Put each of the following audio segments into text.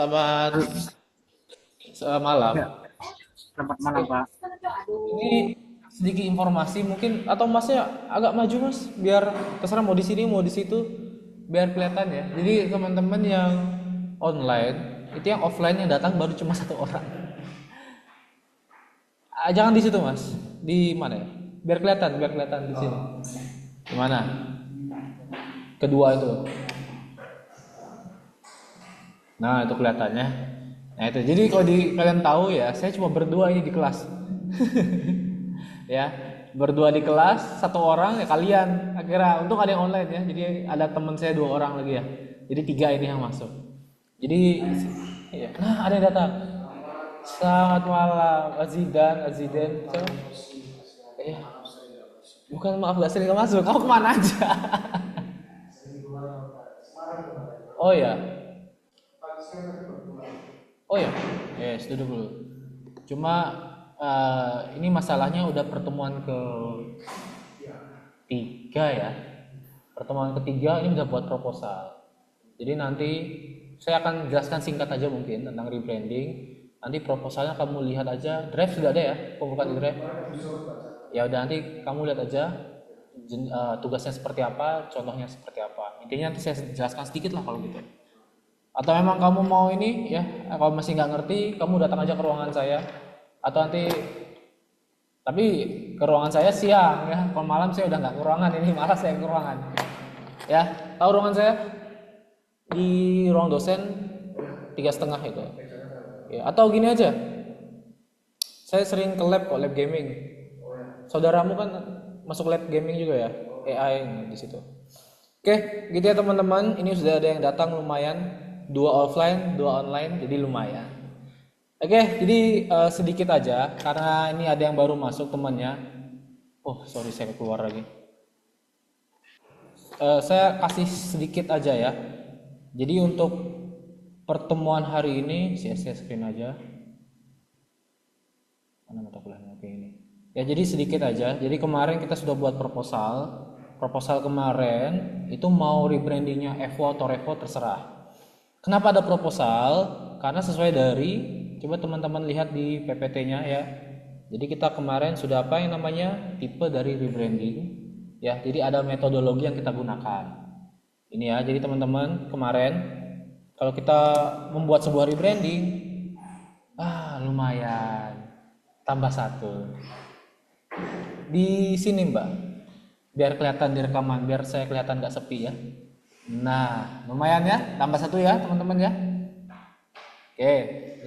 Selamat malam. Ya, selamat malam, Pak. Ini sedikit informasi mungkin atau masnya agak maju mas, biar terserah mau di sini mau di situ, biar kelihatan ya. Jadi teman-teman yang online itu yang offline yang datang baru cuma satu orang. Jangan di situ mas, di mana ya? Biar kelihatan di sini. Gimana? Kedua itu. Nah itu kelihatannya. Nah itu. Jadi kalau di kalian tahu ya, saya cuma berdua ini di kelas. Ya berdua di kelas satu orang ya kalian akhirnya untuk ada yang online ya jadi ada teman saya dua orang lagi ya jadi tiga ini yang masuk jadi ya. Nah ada yang datang selamat malam Aziden siapa ya bukan maaf gak sering masuk kamu kemana aja. Oh ya oh ya duduk dulu cuma ini masalahnya udah pertemuan ketiga ya. Pertemuan ketiga ini udah buat proposal. Jadi nanti saya akan jelaskan singkat aja mungkin tentang rebranding. Nanti proposalnya kamu lihat aja. Drive sudah ada ya? Pembukaan di drive. Ya udah nanti kamu lihat aja tugasnya seperti apa, contohnya seperti apa. Intinya nanti saya jelaskan sedikit lah kalau gitu. Atau memang kamu mau ini ya, kalau masih nggak ngerti, kamu datang aja ke ruangan saya. Atau nanti tapi ke ruangan saya siang ya, kalau malam saya udah nggak ke ruangan ini malah saya ke ruangan. Ya, tahu ruangan saya di ruang dosen 3,5 itu. Ya, atau gini aja, saya sering ke lab kok, lab gaming. Saudaramu kan masuk lab gaming juga ya, AI di situ. Oke, gitu ya teman-teman. Ini sudah ada yang datang lumayan, dua offline, dua online, jadi lumayan. Oke, jadi sedikit aja karena ini ada yang baru masuk temannya. Oh, sorry saya keluar lagi. Saya kasih sedikit aja ya. Jadi untuk pertemuan hari ini, saya share screen aja. Mana mata kuliahnya? Oke ini. Ya jadi sedikit aja. Jadi kemarin kita sudah buat proposal. Proposal kemarin itu mau rebrandingnya Evo atau Revo terserah. Kenapa ada proposal? Karena sesuai dari coba teman-teman lihat di PPT-nya ya. Jadi kita kemarin sudah apa yang namanya tipe dari rebranding ya. Jadi ada metodologi yang kita gunakan. Ini ya. Jadi teman-teman kemarin kalau kita membuat sebuah rebranding lumayan tambah satu di sini Mbak. Biar kelihatan di rekaman, biar saya kelihatan gak sepi ya. Nah, lumayan ya, tambah satu ya teman-teman ya. Oke,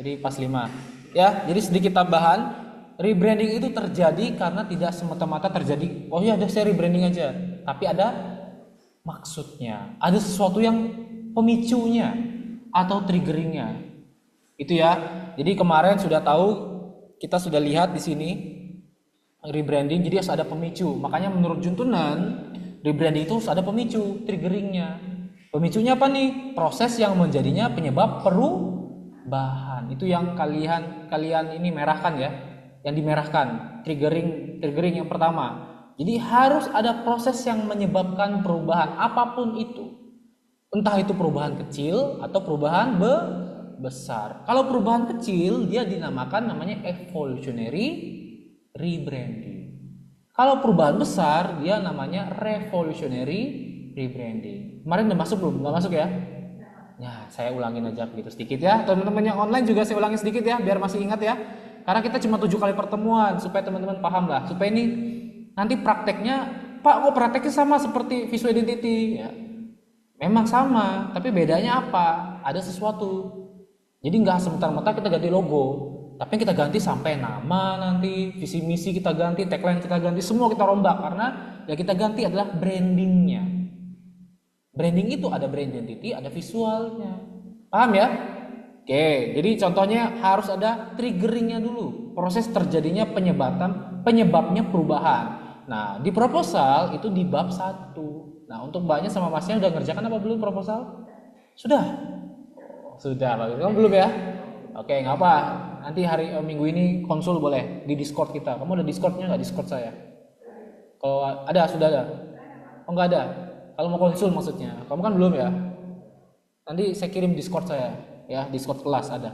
jadi pas 5. Ya, jadi sedikit tambahan, rebranding itu terjadi karena tidak semata-mata terjadi, oh ya udah saya rebranding aja. Tapi ada maksudnya, ada sesuatu yang pemicunya atau triggeringnya. Itu ya. Jadi kemarin sudah tahu, kita sudah lihat di sini rebranding, jadi harus ada pemicu. Makanya menurut Juntunan, rebranding itu harus ada pemicu, triggeringnya. Pemicunya apa nih? Proses yang menjadinya penyebab perubahan. Itu yang kalian ini merahkan ya. Yang dimerahkan, triggering yang pertama. Jadi harus ada proses yang menyebabkan perubahan apapun itu. Entah itu perubahan kecil atau perubahan besar. Kalau perubahan kecil dia dinamakan namanya evolutionary rebranding. Kalau perubahan besar dia namanya revolutionary rebranding. Kemarin udah masuk belum? Nggak masuk ya? Ya, saya ulangin aja gitu sedikit ya. Teman-teman yang online juga saya ulangin sedikit ya, biar masih ingat ya. Karena kita cuma 7 kali pertemuan supaya teman-teman paham lah. Supaya ini nanti prakteknya, Pak, kok prakteknya sama seperti visual identity ya. Memang sama, tapi bedanya apa? Ada sesuatu. Jadi nggak sebentar-mentar kita ganti logo, tapi kita ganti sampai nama nanti, visi misi kita ganti, tagline kita ganti, semua kita rombak karena yang kita ganti adalah brandingnya. Branding itu ada brand identity, ada visualnya. Paham ya? Oke, jadi contohnya harus ada triggeringnya dulu, proses terjadinya penyebabnya perubahan. Nah, di proposal itu di bab 1. Nah, untuk mbaknya sama masnya udah ngerjakan apa belum proposal? Sudah? Sudah, bagus. Kamu belum ya? Oke, nggak apa. Nanti hari minggu ini konsul boleh di Discord kita. Kamu ada Discordnya nggak? Discord saya. Kalau ada, sudah ada. Oh nggak ada. Kalau mau konsul maksudnya. Kamu kan belum ya? Nanti saya kirim Discord saya. ya, Discord kelas ada.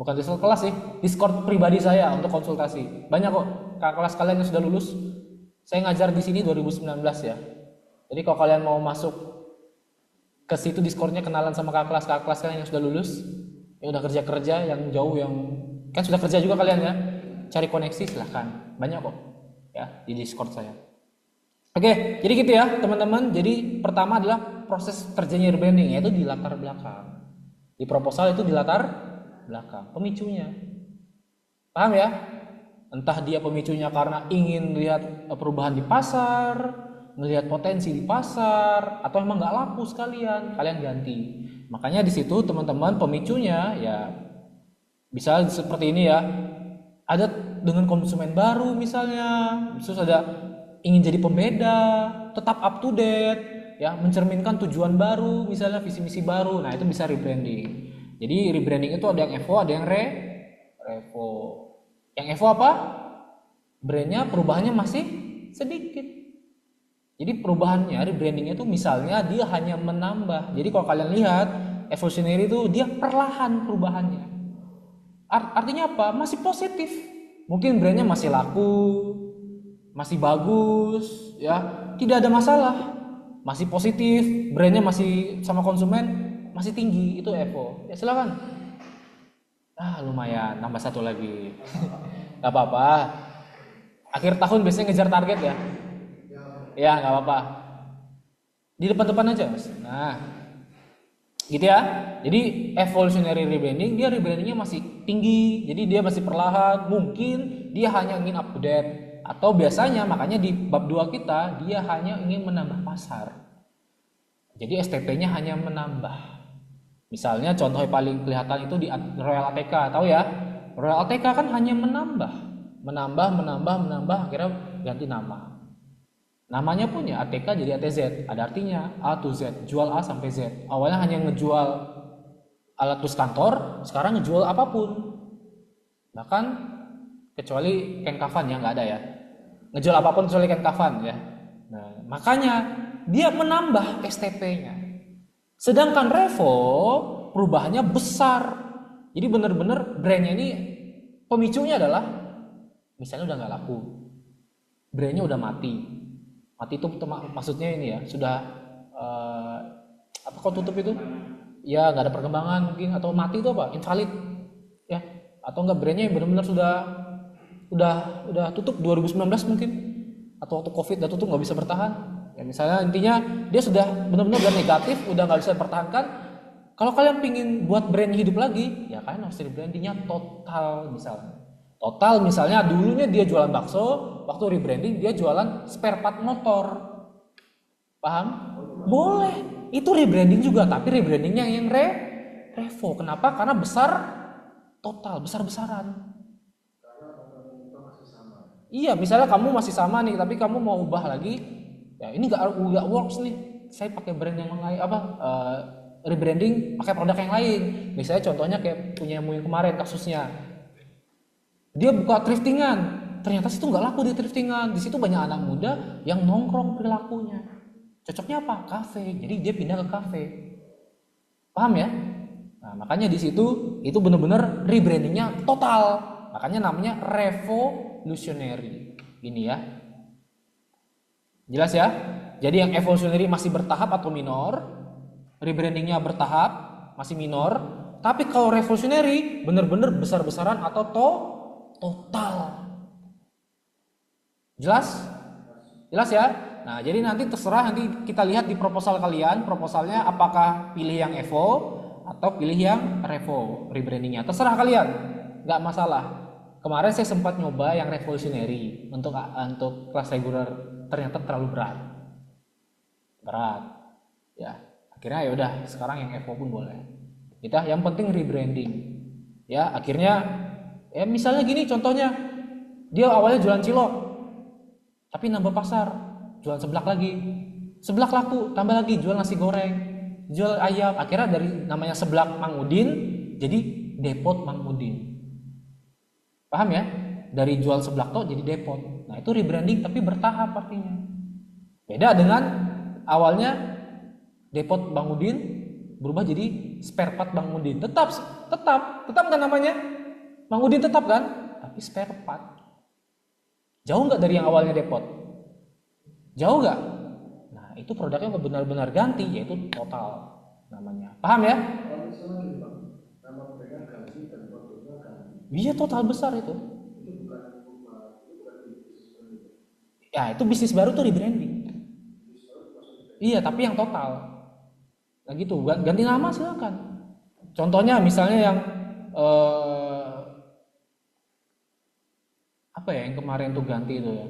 Bukan Discord kelas sih, Discord pribadi saya untuk konsultasi. Banyak kok kakak kelas kalian yang sudah lulus. Saya ngajar di sini 2019 ya. Jadi kalau kalian mau masuk ke situ Discordnya, kenalan sama kakak kelas kalian yang sudah lulus, yang udah kerja yang jauh, yang kan sudah kerja juga kalian ya, cari koneksi silahkan, banyak kok ya di Discord saya. Oke, jadi gitu ya teman-teman. Jadi pertama adalah proses kerjanya rebranding, yaitu di latar belakang. Di proposal itu di latar belakang, pemicunya. Paham ya? Entah dia pemicunya karena ingin lihat perubahan di pasar, melihat potensi di pasar, atau emang nggak laku sekalian, kalian ganti. Makanya di situ teman-teman pemicunya ya bisa seperti ini ya. Ada dengan konsumen baru misalnya, terus ada ingin jadi pembeda, tetap up to date, ya, mencerminkan tujuan baru, misalnya visi misi baru. Nah itu bisa rebranding. Jadi rebranding itu ada yang Evo, ada yang Revo. Yang Evo apa? Brandnya perubahannya masih sedikit. Jadi perubahannya, rebrandingnya itu misalnya dia hanya menambah. Jadi kalau kalian lihat evolutionary itu dia perlahan perubahannya. Artinya apa? Masih positif. Mungkin brandnya masih laku, masih bagus, ya, tidak ada masalah, masih positif, brandnya masih sama konsumen masih tinggi, itu Evo. Ya silakan. Lumayan, nambah satu lagi. Gak apa-apa. Akhir tahun biasanya ngejar target ya. Ya nggak apa-apa. Di depan-depan aja mas. Nah, gitu ya. Jadi evolutionary rebranding, dia rebrandingnya masih tinggi, jadi dia masih perlahan. Mungkin dia hanya ingin up to date, atau biasanya makanya di bab 2 kita dia hanya ingin menambah pasar. Jadi STP-nya hanya menambah. Misalnya contoh yang paling kelihatan itu di Royal ATK, tahu ya? Royal ATK kan hanya menambah, akhirnya ganti nama. Namanya pun ya ATK jadi ATZ, ada artinya A to Z, jual A sampai Z. Awalnya hanya ngejual alat tulis kantor, sekarang ngejual apapun. Bahkan kecuali kain kafan ya nggak ada ya. Ngejual apapun kecuali kain kafan ya. Nah, makanya dia menambah STP-nya. Sedangkan Revo perubahannya besar. Jadi benar-benar brandnya ini pemicunya adalah misalnya udah nggak laku, brandnya udah mati. Mati itu maksudnya ini ya, sudah apa kau tutup itu? Ya nggak ada perkembangan mungkin, atau mati itu apa? Invalid ya, atau enggak brandnya benar-benar udah tutup 2019 mungkin, atau waktu Covid udah tutup nggak bisa bertahan. Ya misalnya intinya dia sudah benar-benar udah negatif, udah nggak bisa dipertahankan. Kalau kalian pingin buat brand hidup lagi, ya kalian harus rebrandingnya total misalnya. Total misalnya dulunya dia jualan bakso, waktu rebranding dia jualan spare part motor. Paham? Boleh. Itu rebranding juga, tapi rebrandingnya yang Revo. Kenapa? Karena besar, total, besar-besaran. Iya, misalnya kamu masih sama nih, tapi kamu mau ubah lagi, ya ini nggak works nih. Saya pakai brand yang lain, rebranding pakai produk yang lain. Misalnya contohnya kayak punya yang kemarin kasusnya, dia buka thriftingan, ternyata situ nggak laku di thriftingan. Di situ banyak anak muda yang nongkrong perilakunya. Cocoknya apa? Kafe. Jadi dia pindah ke kafe. Paham ya? Nah, makanya di situ itu benar-benar rebrandingnya total. Makanya namanya revolutionary. Ini ya. Jelas ya? Jadi yang evolutionary masih bertahap atau minor, rebrandingnya bertahap, masih minor. Tapi kalau revolutionary benar-benar besar-besaran atau total. Jelas? Jelas ya? Nah, jadi nanti terserah, nanti kita lihat di proposal kalian, proposalnya apakah pilih yang Evo atau pilih yang Revo rebrandingnya. Terserah kalian, nggak masalah. Kemarin saya sempat nyoba yang revolutionary untuk kelas reguler, ternyata terlalu berat. Ya, akhirnya ya udah, sekarang yang Evo pun boleh. Kita yang penting rebranding. Ya, akhirnya ya misalnya gini contohnya, dia awalnya jualan cilok, tapi nambah pasar, jualan seblak lagi, seblak laku, tambah lagi jual nasi goreng, jual ayam, akhirnya dari namanya seblak Mang Udin jadi depot Mang Udin. Paham ya? Dari jual seblak tok jadi depot. Nah itu rebranding tapi bertahap artinya. Beda dengan awalnya depot Bang Udin, berubah jadi spare part Bang Udin. Tetap kan namanya? Bang Udin tetap kan? Tapi spare part. Jauh nggak dari yang awalnya depot? Jauh nggak? Nah itu produknya benar-benar ganti, yaitu total namanya. Paham ya? Iya total besar itu. Ya itu bisnis baru tuh rebranding. Iya tapi yang total. Nah gitu, ganti nama silakan. Contohnya misalnya yang apa ya yang kemarin tuh ganti itu ya.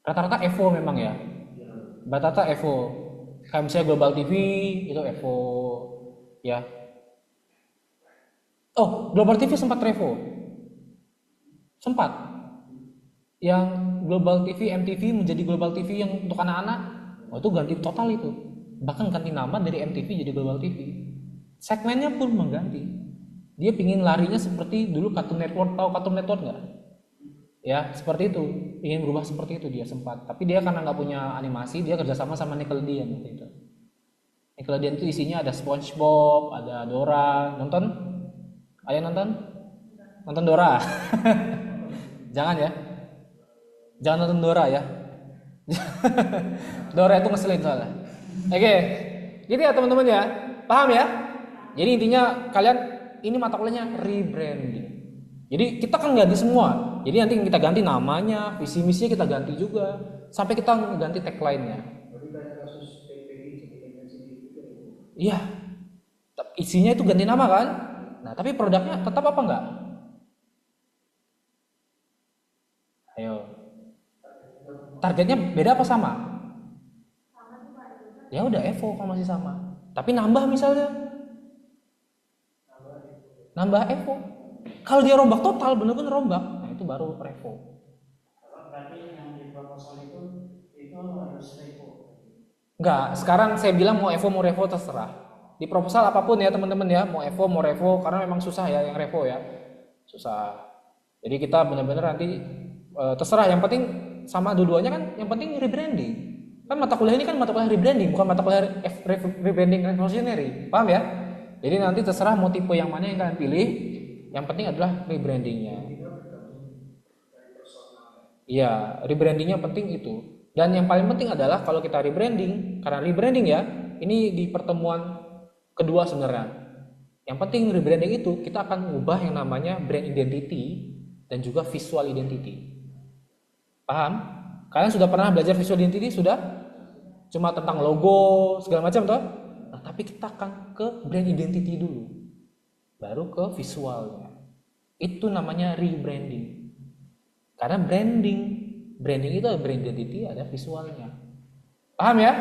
Rata-rata Evo memang ya. Rata-rata Evo. Kayak misalnya Global TV itu Evo ya. Oh, Global TV sempat Revo. Sempat. Yang Global TV MTV menjadi Global TV yang untuk anak-anak. Oh, itu ganti total itu. Bahkan ganti nama dari MTV jadi Global TV. Segmennya pun mengganti. Dia pingin larinya seperti dulu Cartoon Network. Tahu Cartoon Network nggak? Ya seperti itu. Ingin berubah seperti itu dia sempat. Tapi dia karena nggak punya animasi, dia kerjasama sama Nickelodeon waktu itu. Nickelodeon itu isinya ada SpongeBob, ada Dora. Nonton? Ayo nonton? Nonton Dora? Jangan ya. Jangan nonton Dora ya. Dora itu ngeselin soalnya. Oke. Gitu ya teman-teman ya. Paham ya? Jadi intinya kalian ini mata kuliahnya rebranding. Jadi kita kan ganti semua. Jadi nanti kita ganti namanya, visi misinya kita ganti juga, sampai kita ganti tagline-nya. Iya. Isinya itu ganti nama kan? Nah, tapi produknya tetap apa enggak? Ayo. Targetnya beda apa sama? Ya udah Evo kalau masih sama. Tapi nambah misalnya. Nambah Evo. Kalau dia rombak total, bener-bener rombak, nah itu baru Revo. Berarti yang di proposal itu harus Revo. Enggak, sekarang saya bilang mau Evo mau Revo terserah. Di proposal apapun ya teman-teman ya, mau Evo mau Revo, karena memang susah ya yang Revo ya, susah. Jadi kita benar-benar nanti terserah. Yang penting sama dua-duanya kan, yang penting rebranding. Kan mata kuliah ini kan mata kuliah rebranding, bukan mata kuliah rebranding revolutionary, paham ya? Jadi nanti terserah mau tipe yang mana yang kalian pilih. Yang penting adalah rebrandingnya. Iya, rebrandingnya penting itu. Dan yang paling penting adalah kalau kita rebranding, karena rebranding ya, ini di pertemuan kedua sebenarnya. Yang penting rebranding itu kita akan mengubah yang namanya brand identity dan juga visual identity. Paham? Kalian sudah pernah belajar visual identity? Sudah? Cuma tentang logo segala macam toh? Nah, tapi kita akan ke brand identity dulu. Baru ke visualnya. Itu namanya rebranding. Karena branding itu ada brand identity, ada visualnya. Paham ya?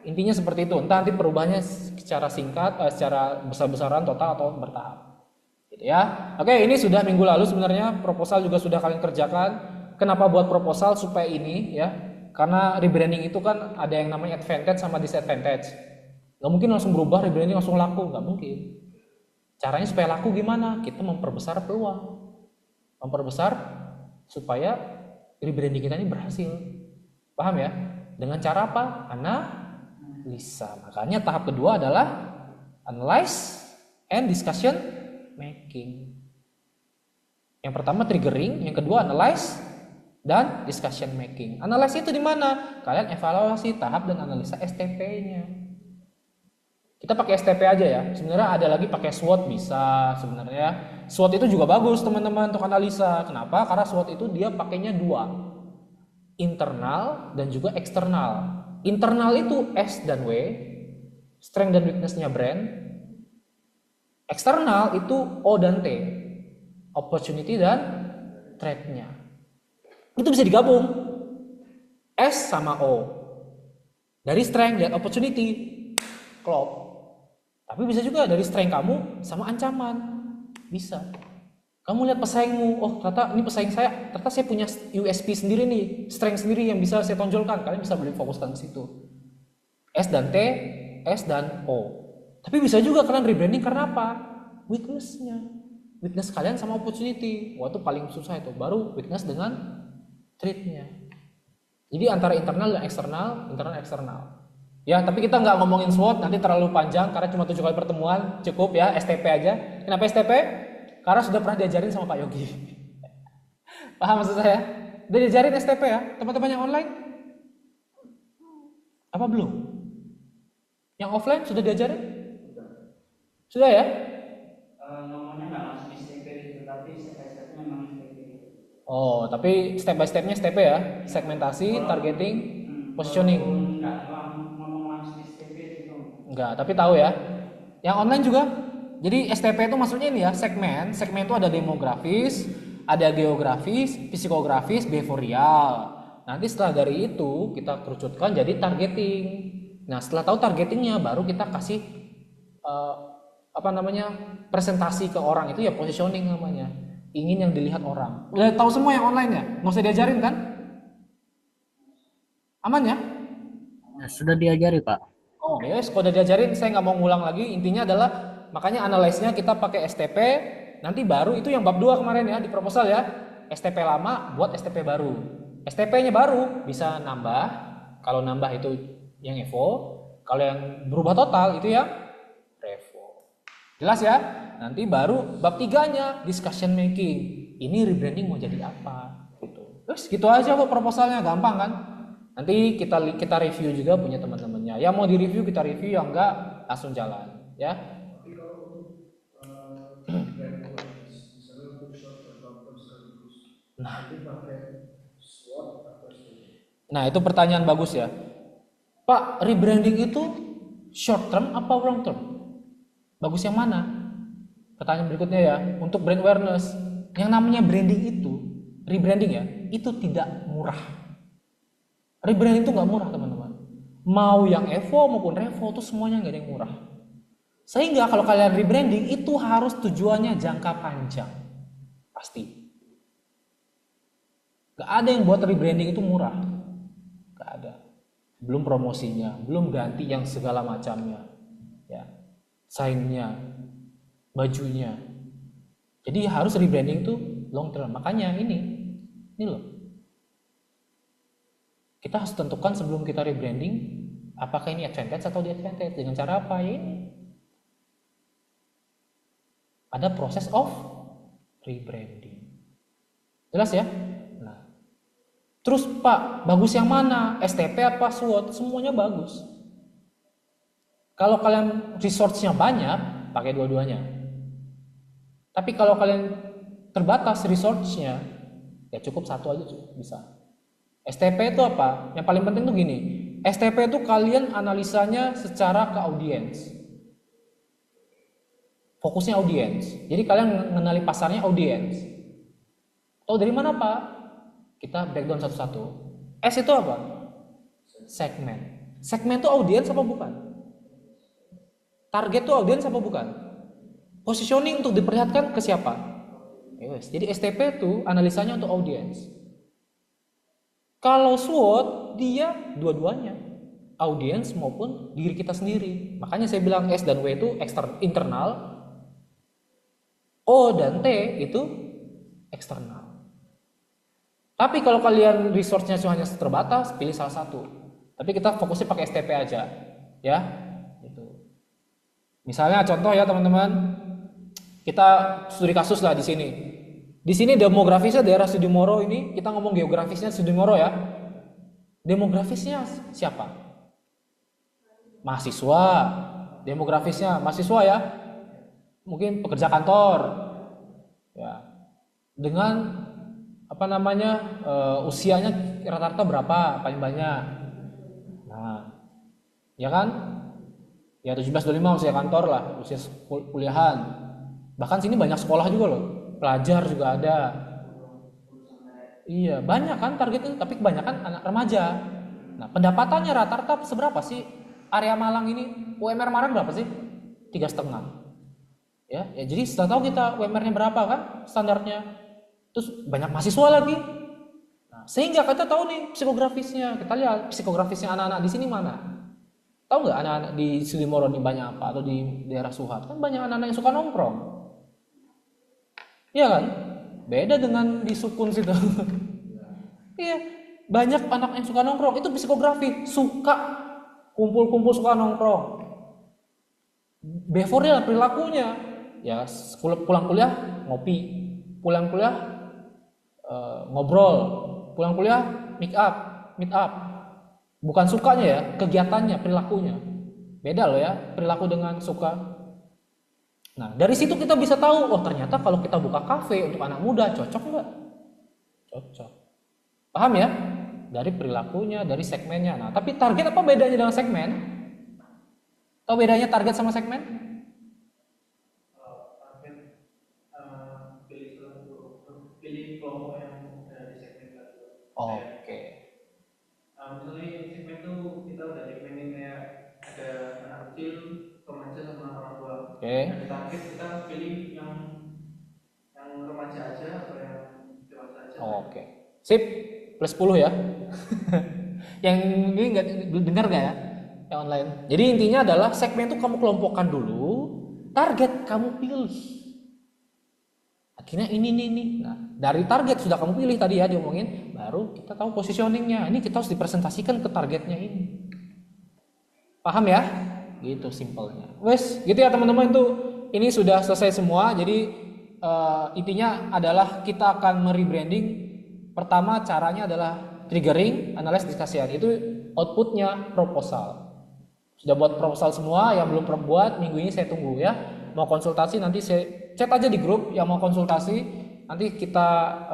Intinya seperti itu. Entah nanti perubahannya secara singkat, secara besar-besaran, total atau bertahap. Gitu ya. Oke, ini sudah minggu lalu sebenarnya, proposal juga sudah kalian kerjakan. Kenapa buat proposal supaya ini ya? Karena rebranding itu kan ada yang namanya advantage sama disadvantage. Gak mungkin langsung berubah rebranding langsung laku, gak mungkin. Caranya supaya laku gimana? Kita memperbesar peluang. Memperbesar supaya rebranding kita ini berhasil. Paham ya? Dengan cara apa? Analisa. Makanya tahap kedua adalah analyze and discussion making. Yang pertama triggering, yang kedua analyze dan discussion making. Analyze itu di mana? Kalian evaluasi tahap dan analisa STP-nya. Kita pakai STP aja ya. Sebenarnya ada lagi pakai SWOT bisa sebenarnya. SWOT itu juga bagus teman-teman untuk analisa. Kenapa? Karena SWOT itu dia pakainya dua. Internal dan juga eksternal. Internal itu S dan W, strength dan weakness-nya brand. Eksternal itu O dan T, opportunity dan threat-nya. Itu bisa digabung. S sama O. Dari strength dan opportunity klop. Tapi bisa juga dari strength kamu sama ancaman. Bisa. Kamu lihat pesaingmu, oh ternyata ini pesaing saya, ternyata saya punya USP sendiri nih, strength sendiri yang bisa saya tonjolkan. Kalian bisa beli fokuskan ke situ. S dan T, S dan O. Tapi bisa juga kalian rebranding karena apa? Weakness-nya. Weakness kalian sama opportunity. Wah itu paling susah itu. Baru weakness dengan threat-nya. Jadi antara internal dan eksternal, internal eksternal. Ya, tapi kita nggak ngomongin SWOT, nanti terlalu panjang karena cuma 7 kali pertemuan, cukup ya STP aja. Kenapa STP? Karena sudah pernah diajarin sama Pak Yogi. Paham maksud saya? Udah diajarin STP ya, teman-teman yang online? Apa belum? Yang offline sudah diajarin? Sudah ya? Ngomongnya nggak langsung STP itu, tapi step-stepnya memang STP. Oh, tapi step by stepnya STP ya? Segmentasi, targeting, positioning. Nggak ngomong langsung STP itu. Enggak, tapi tahu ya. Yang online juga. Jadi STP itu maksudnya ini ya, segmen. Segmen itu ada demografis, ada geografis, psikografis, behavioral. Nanti setelah dari itu kita kerucutkan jadi targeting. Nah, setelah tahu targetingnya baru kita kasih presentasi ke orang, itu ya positioning namanya. Ingin yang dilihat orang. Udah tahu semua yang online ya? Nggak usah diajarin kan? Aman ya? Ya, sudah diajari Pak. Oh yes, kalau udah diajarin saya nggak mau ngulang lagi. Intinya adalah makanya analisnya kita pakai STP. Nanti baru itu yang bab 2 kemarin ya di proposal ya. STP lama buat STP baru. STP-nya baru bisa nambah. Kalau nambah itu yang Evo. Kalau yang berubah total itu yang Revo. Jelas ya? Nanti baru bab 3-nya discussion making. Ini rebranding mau jadi apa? Gitu. Terus gitu aja kok proposalnya, gampang kan? Nanti kita review juga punya teman-temannya. Yang mau di-review kita review, yang enggak langsung jalan, ya. Tapi kalau misalnya untuk short dan long term sekaligus, nanti pakai SWOT atau SWOT? Nah, itu pertanyaan bagus ya. Pak, rebranding itu short term apa long term? Bagus yang mana? Pertanyaan berikutnya ya, untuk brand awareness. Yang namanya branding itu, rebranding ya, itu tidak murah. Rebranding itu nggak murah teman-teman. Mau yang Evo maupun Revo itu semuanya nggak ada yang murah. Sehingga kalau kalian rebranding itu harus tujuannya jangka panjang. Pasti. Gak ada yang buat rebranding itu murah. Gak ada. Belum promosinya, belum ganti yang segala macamnya. Ya. Sign-nya, bajunya. Jadi harus rebranding itu long term. Makanya ini loh. Kita harus tentukan sebelum kita rebranding apakah ini advantage atau disadvantage. Dengan cara apa ya ini? Ada proses of rebranding. Jelas ya? Nah, terus Pak, bagus yang mana? STP apa SWOT? Semuanya bagus. Kalau kalian resource-nya banyak, pakai dua-duanya. Tapi kalau kalian terbatas resource-nya, ya cukup satu aja bisa. STP itu apa? Yang paling penting tuh gini. STP itu kalian analisanya secara ke audiens. Fokusnya audiens. Jadi kalian mengenali pasarnya audiens. Tahu dari mana Pak? Kita breakdown satu-satu. S itu apa? Segmen. Segmen itu audiens apa bukan? Target itu audiens apa bukan? Positioning untuk diperlihatkan ke siapa? Yes. Jadi STP itu analisanya untuk audiens. Kalau SWOT dia dua-duanya, audiens maupun diri kita sendiri. Makanya saya bilang S dan W itu internal, O dan T itu eksternal. Tapi kalau kalian resource-nya hanya terbatas, pilih salah satu. Tapi kita fokusnya pakai STP aja, ya. Gitu. Misalnya contoh ya teman-teman, kita studi kasus lah di sini. Di sini demografisnya daerah Sudimoro ini, kita ngomong geografisnya Sudimoro ya. Demografisnya siapa? Mahasiswa. Demografisnya mahasiswa ya. Mungkin pekerja kantor. Ya. Dengan usianya rata-rata berapa paling banyak? Nah, ya kan? Ya 17-25 usia kantor lah, usia kuliahan. Bahkan sini banyak sekolah juga loh. Pelajar juga ada. Iya, banyak kan targetnya, tapi kebanyakan anak remaja. Nah, pendapatannya rata-rata seberapa sih? Area Malang ini, UMR Malang berapa sih? 3,5. Ya, jadi setelah tahu kita UMR-nya berapa kan standarnya. Terus banyak mahasiswa lagi. Nah, sehingga kita tahu nih psikografisnya. Kita lihat psikografisnya anak-anak di sini mana? Tahu nggak anak-anak di Sudimoro ini banyak apa? Atau di daerah Suhat? Kan banyak anak-anak yang suka nongkrong. Iya kan? Beda dengan di Sukun situ. Iya, banyak anak yang suka nongkrong. Itu psikografi, suka kumpul-kumpul suka nongkrong. Behaviornya perilakunya ya pulang kuliah ngopi, pulang kuliah ngobrol, pulang kuliah meet up. Bukan sukanya ya, kegiatannya, perilakunya. Beda loh ya, perilaku dengan suka. Nah, dari situ kita bisa tahu, oh ternyata kalau kita buka kafe untuk anak muda, cocok nggak? Cocok. Paham ya? Dari perilakunya, dari segmennya. Nah, tapi target apa bedanya dengan segmen? Tahu bedanya target sama segmen? Target pilih kelompok yang ada di segmen tadi. Oke. Misalnya segmen itu kita udah segmenin kayak ada anak kecil, remaja sama orang tua. Oke. Ada target kita pilih yang remaja aja atau yang dewasa aja. Oke. Sip. Plus 10 ya. Yang ini nggak dengar nggak ya? Yang online. Jadi intinya adalah segmen itu kamu kelompokkan dulu, target kamu pilih. Akhirnya ini nih. Nah, dari target sudah kamu pilih tadi ya diomongin, baru kita tahu positioningnya. Ini kita harus dipresentasikan ke targetnya ini. Paham ya? Gitu simpelnya. Wes, gitu ya teman-teman itu. Ini sudah selesai semua. Jadi intinya adalah kita akan merebranding. Pertama caranya adalah triggering, analysis, discussion. Itu outputnya proposal. Sudah buat proposal semua, yang belum buat minggu ini saya tunggu ya. Mau konsultasi nanti saya chat aja di grup yang mau konsultasi. Nanti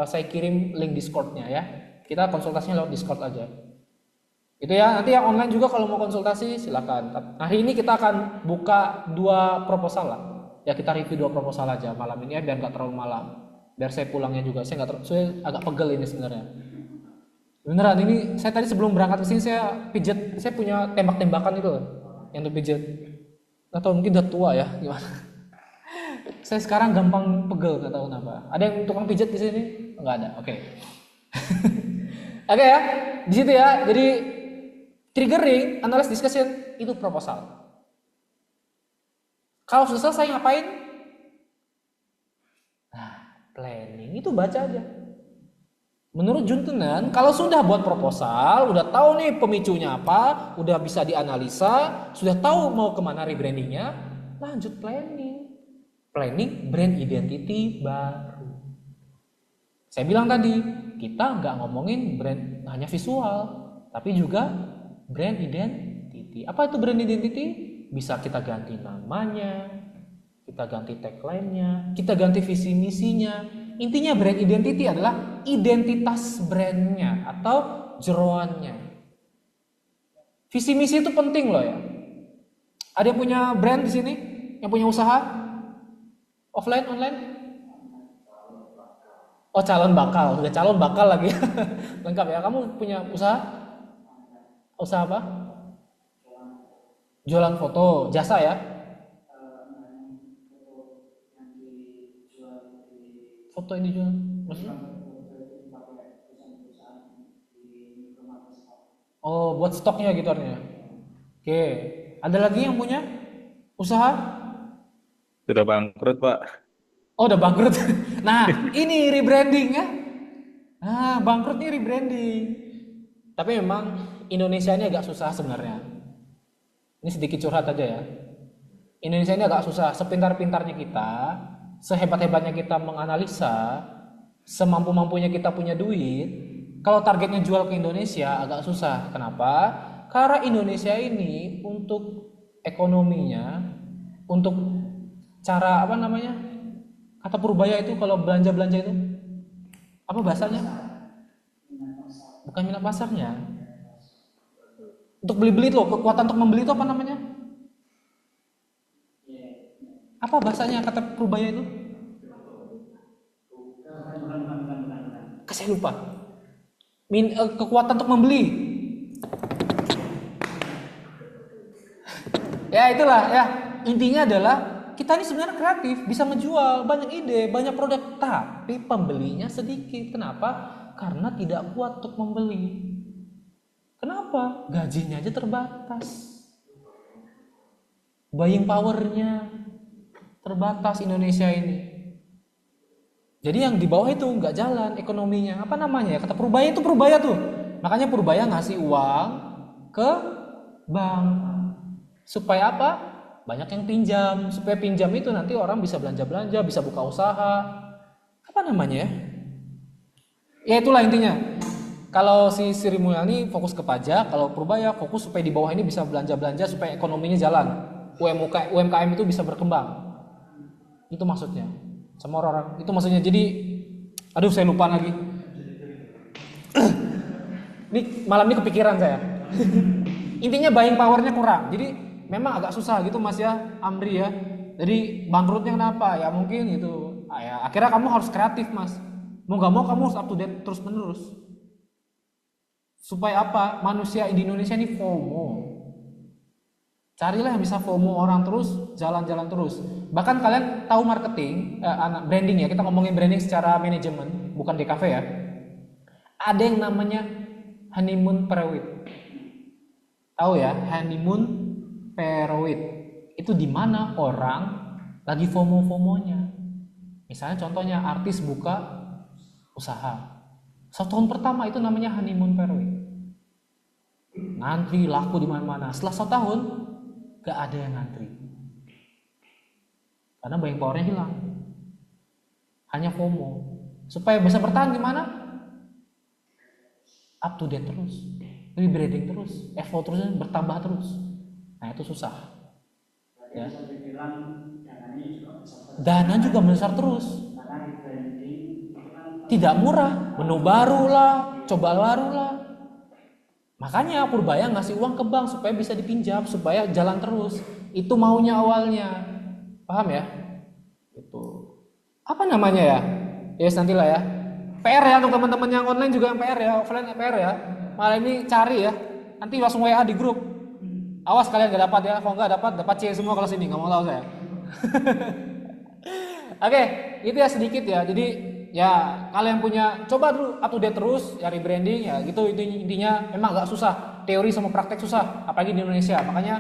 saya kirim link Discord-nya ya. Kita konsultasinya lewat Discord aja. Itu ya, nanti yang online juga kalau mau konsultasi silakan. Hari ini kita akan buka 2 proposal lah. Ya kita review 2 proposal aja malam ini ya biar nggak terlalu malam. Biar saya pulangnya juga, saya agak pegel ini sebenarnya. Beneran ini saya tadi sebelum berangkat ke sini saya pijet, saya punya tembak-tembakan itu loh, yang untuk pijet. Nggak tahu mungkin udah tua ya gimana. Saya sekarang gampang pegel nggak tahu kenapa. Ada yang tukang pijet di sini? Nggak ada. Oke. Oke ya, di situ ya. Jadi triggering, analysis, discussion itu proposal. Kalau sudah selesai ngapain? Planning itu baca aja. Menurut Juntunan, kalau sudah buat proposal, udah tahu nih pemicunya apa, udah bisa dianalisa, sudah tahu mau kemana rebrandingnya, lanjut planning. Planning brand identity baru. Saya bilang tadi, kita nggak ngomongin brand hanya visual, tapi juga brand identity. Apa itu brand identity? Bisa kita ganti namanya, kita ganti tagline-nya, kita ganti visi misinya. Intinya brand identity adalah identitas brandnya atau jeroannya. Visi misi itu penting loh ya. Ada yang punya brand di sini? Yang punya usaha? Offline, online? Oh calon bakal, udah calon bakal lagi. Lengkap ya. Kamu punya usaha? Usaha apa? Jualan foto, jasa ya? Foto yang dijual maksudnya? Oh buat stoknya gitu artinya. Oke, ada lagi yang punya usaha? Sudah bangkrut, Pak. Oh udah bangkrut. Nah ini rebranding ya. Nah bangkrut nih rebranding. Tapi memang Indonesia ini agak susah sebenarnya. Ini sedikit curhat aja ya. Indonesia ini agak susah. Sepintar-pintarnya kita, sehebat-hebatnya kita menganalisa, semampu-mampunya kita punya duit, kalau targetnya jual ke Indonesia agak susah. Kenapa? Karena Indonesia ini untuk ekonominya, untuk cara apa namanya? Kata Purbaya itu kalau belanja-belanja itu apa bahasanya? Bukan minat pasarnya. Untuk beli-beli itu, kekuatan untuk membeli itu apa namanya? Apa bahasanya kata Purbaya itu? Saya lupa. Kekuatan untuk membeli. Ya itulah ya. Intinya adalah kita ini sebenarnya kreatif, bisa menjual banyak ide, banyak produk, tapi pembelinya sedikit. Kenapa? Karena tidak kuat untuk membeli. Kenapa? Gajinya aja terbatas. Buying powernya terbatas Indonesia ini. Jadi yang di bawah itu nggak jalan ekonominya. Apa namanya ya? Kata Purbaya itu Purbaya tuh. Makanya Purbaya ngasih uang ke bank. Supaya apa? Banyak yang pinjam. Supaya pinjam itu nanti orang bisa belanja-belanja, bisa buka usaha. Apa namanya ya? Ya itulah intinya. Kalau si Sri Mulyani fokus ke pajak, kalau Purbaya fokus supaya di bawah ini bisa belanja-belanja supaya ekonominya jalan. UMKM itu bisa berkembang. Itu maksudnya. Sama orang-orang. Itu maksudnya. Jadi, aduh saya lupa lagi. Ini malam ini kepikiran saya. Intinya buying powernya kurang. Jadi memang agak susah gitu Mas ya, Amri ya. Jadi bangkrutnya kenapa? Ya mungkin itu. Ya, akhirnya kamu harus kreatif Mas. Mau gak mau kamu harus up to date terus menerus. Supaya apa? Manusia di Indonesia ini FOMO. Carilah yang bisa FOMO orang terus, jalan-jalan terus. Bahkan kalian tahu marketing, branding ya. Kita ngomongin branding secara manajemen, bukan DKV ya. Ada yang namanya honeymoon period. Tahu ya, honeymoon period. Itu di mana orang lagi FOMO-FOMOnya. Misalnya contohnya artis buka usaha. 1 tahun pertama itu namanya honeymoon period. Ngantri laku di mana-mana. Setelah 1 tahun gak ada yang ngantri. Karena buying powernya hilang. Hanya FOMO. Supaya bisa bertahan gimana? Up to date terus, rebranding terus, effort terus bertambah terus. Nah itu susah. Ya. Bisa dibilang dananya juga besar. Dana juga besar terus. Karena rebranding itu kan Tidak murah, menu baru lah, coba baru lah. Makanya Purbaya ngasih uang ke bank supaya bisa dipinjam, supaya jalan terus. Itu maunya awalnya. Paham ya? Itu. Apa namanya ya? Yes nantilah ya. PR ya untuk teman-teman yang online juga yang PR ya, offline PR ya. Malah ini cari ya. Nanti langsung WA di grup. Awas kalian gak dapat ya. Kalau nggak dapat C semua kalau sini, nggak mau tahu saya. Oke, itu ya sedikit ya. Jadi ya kalian punya coba dulu up to date terus ya rebranding ya gitu. Itu intinya memang agak susah. Teori sama praktek susah, apalagi di Indonesia. Makanya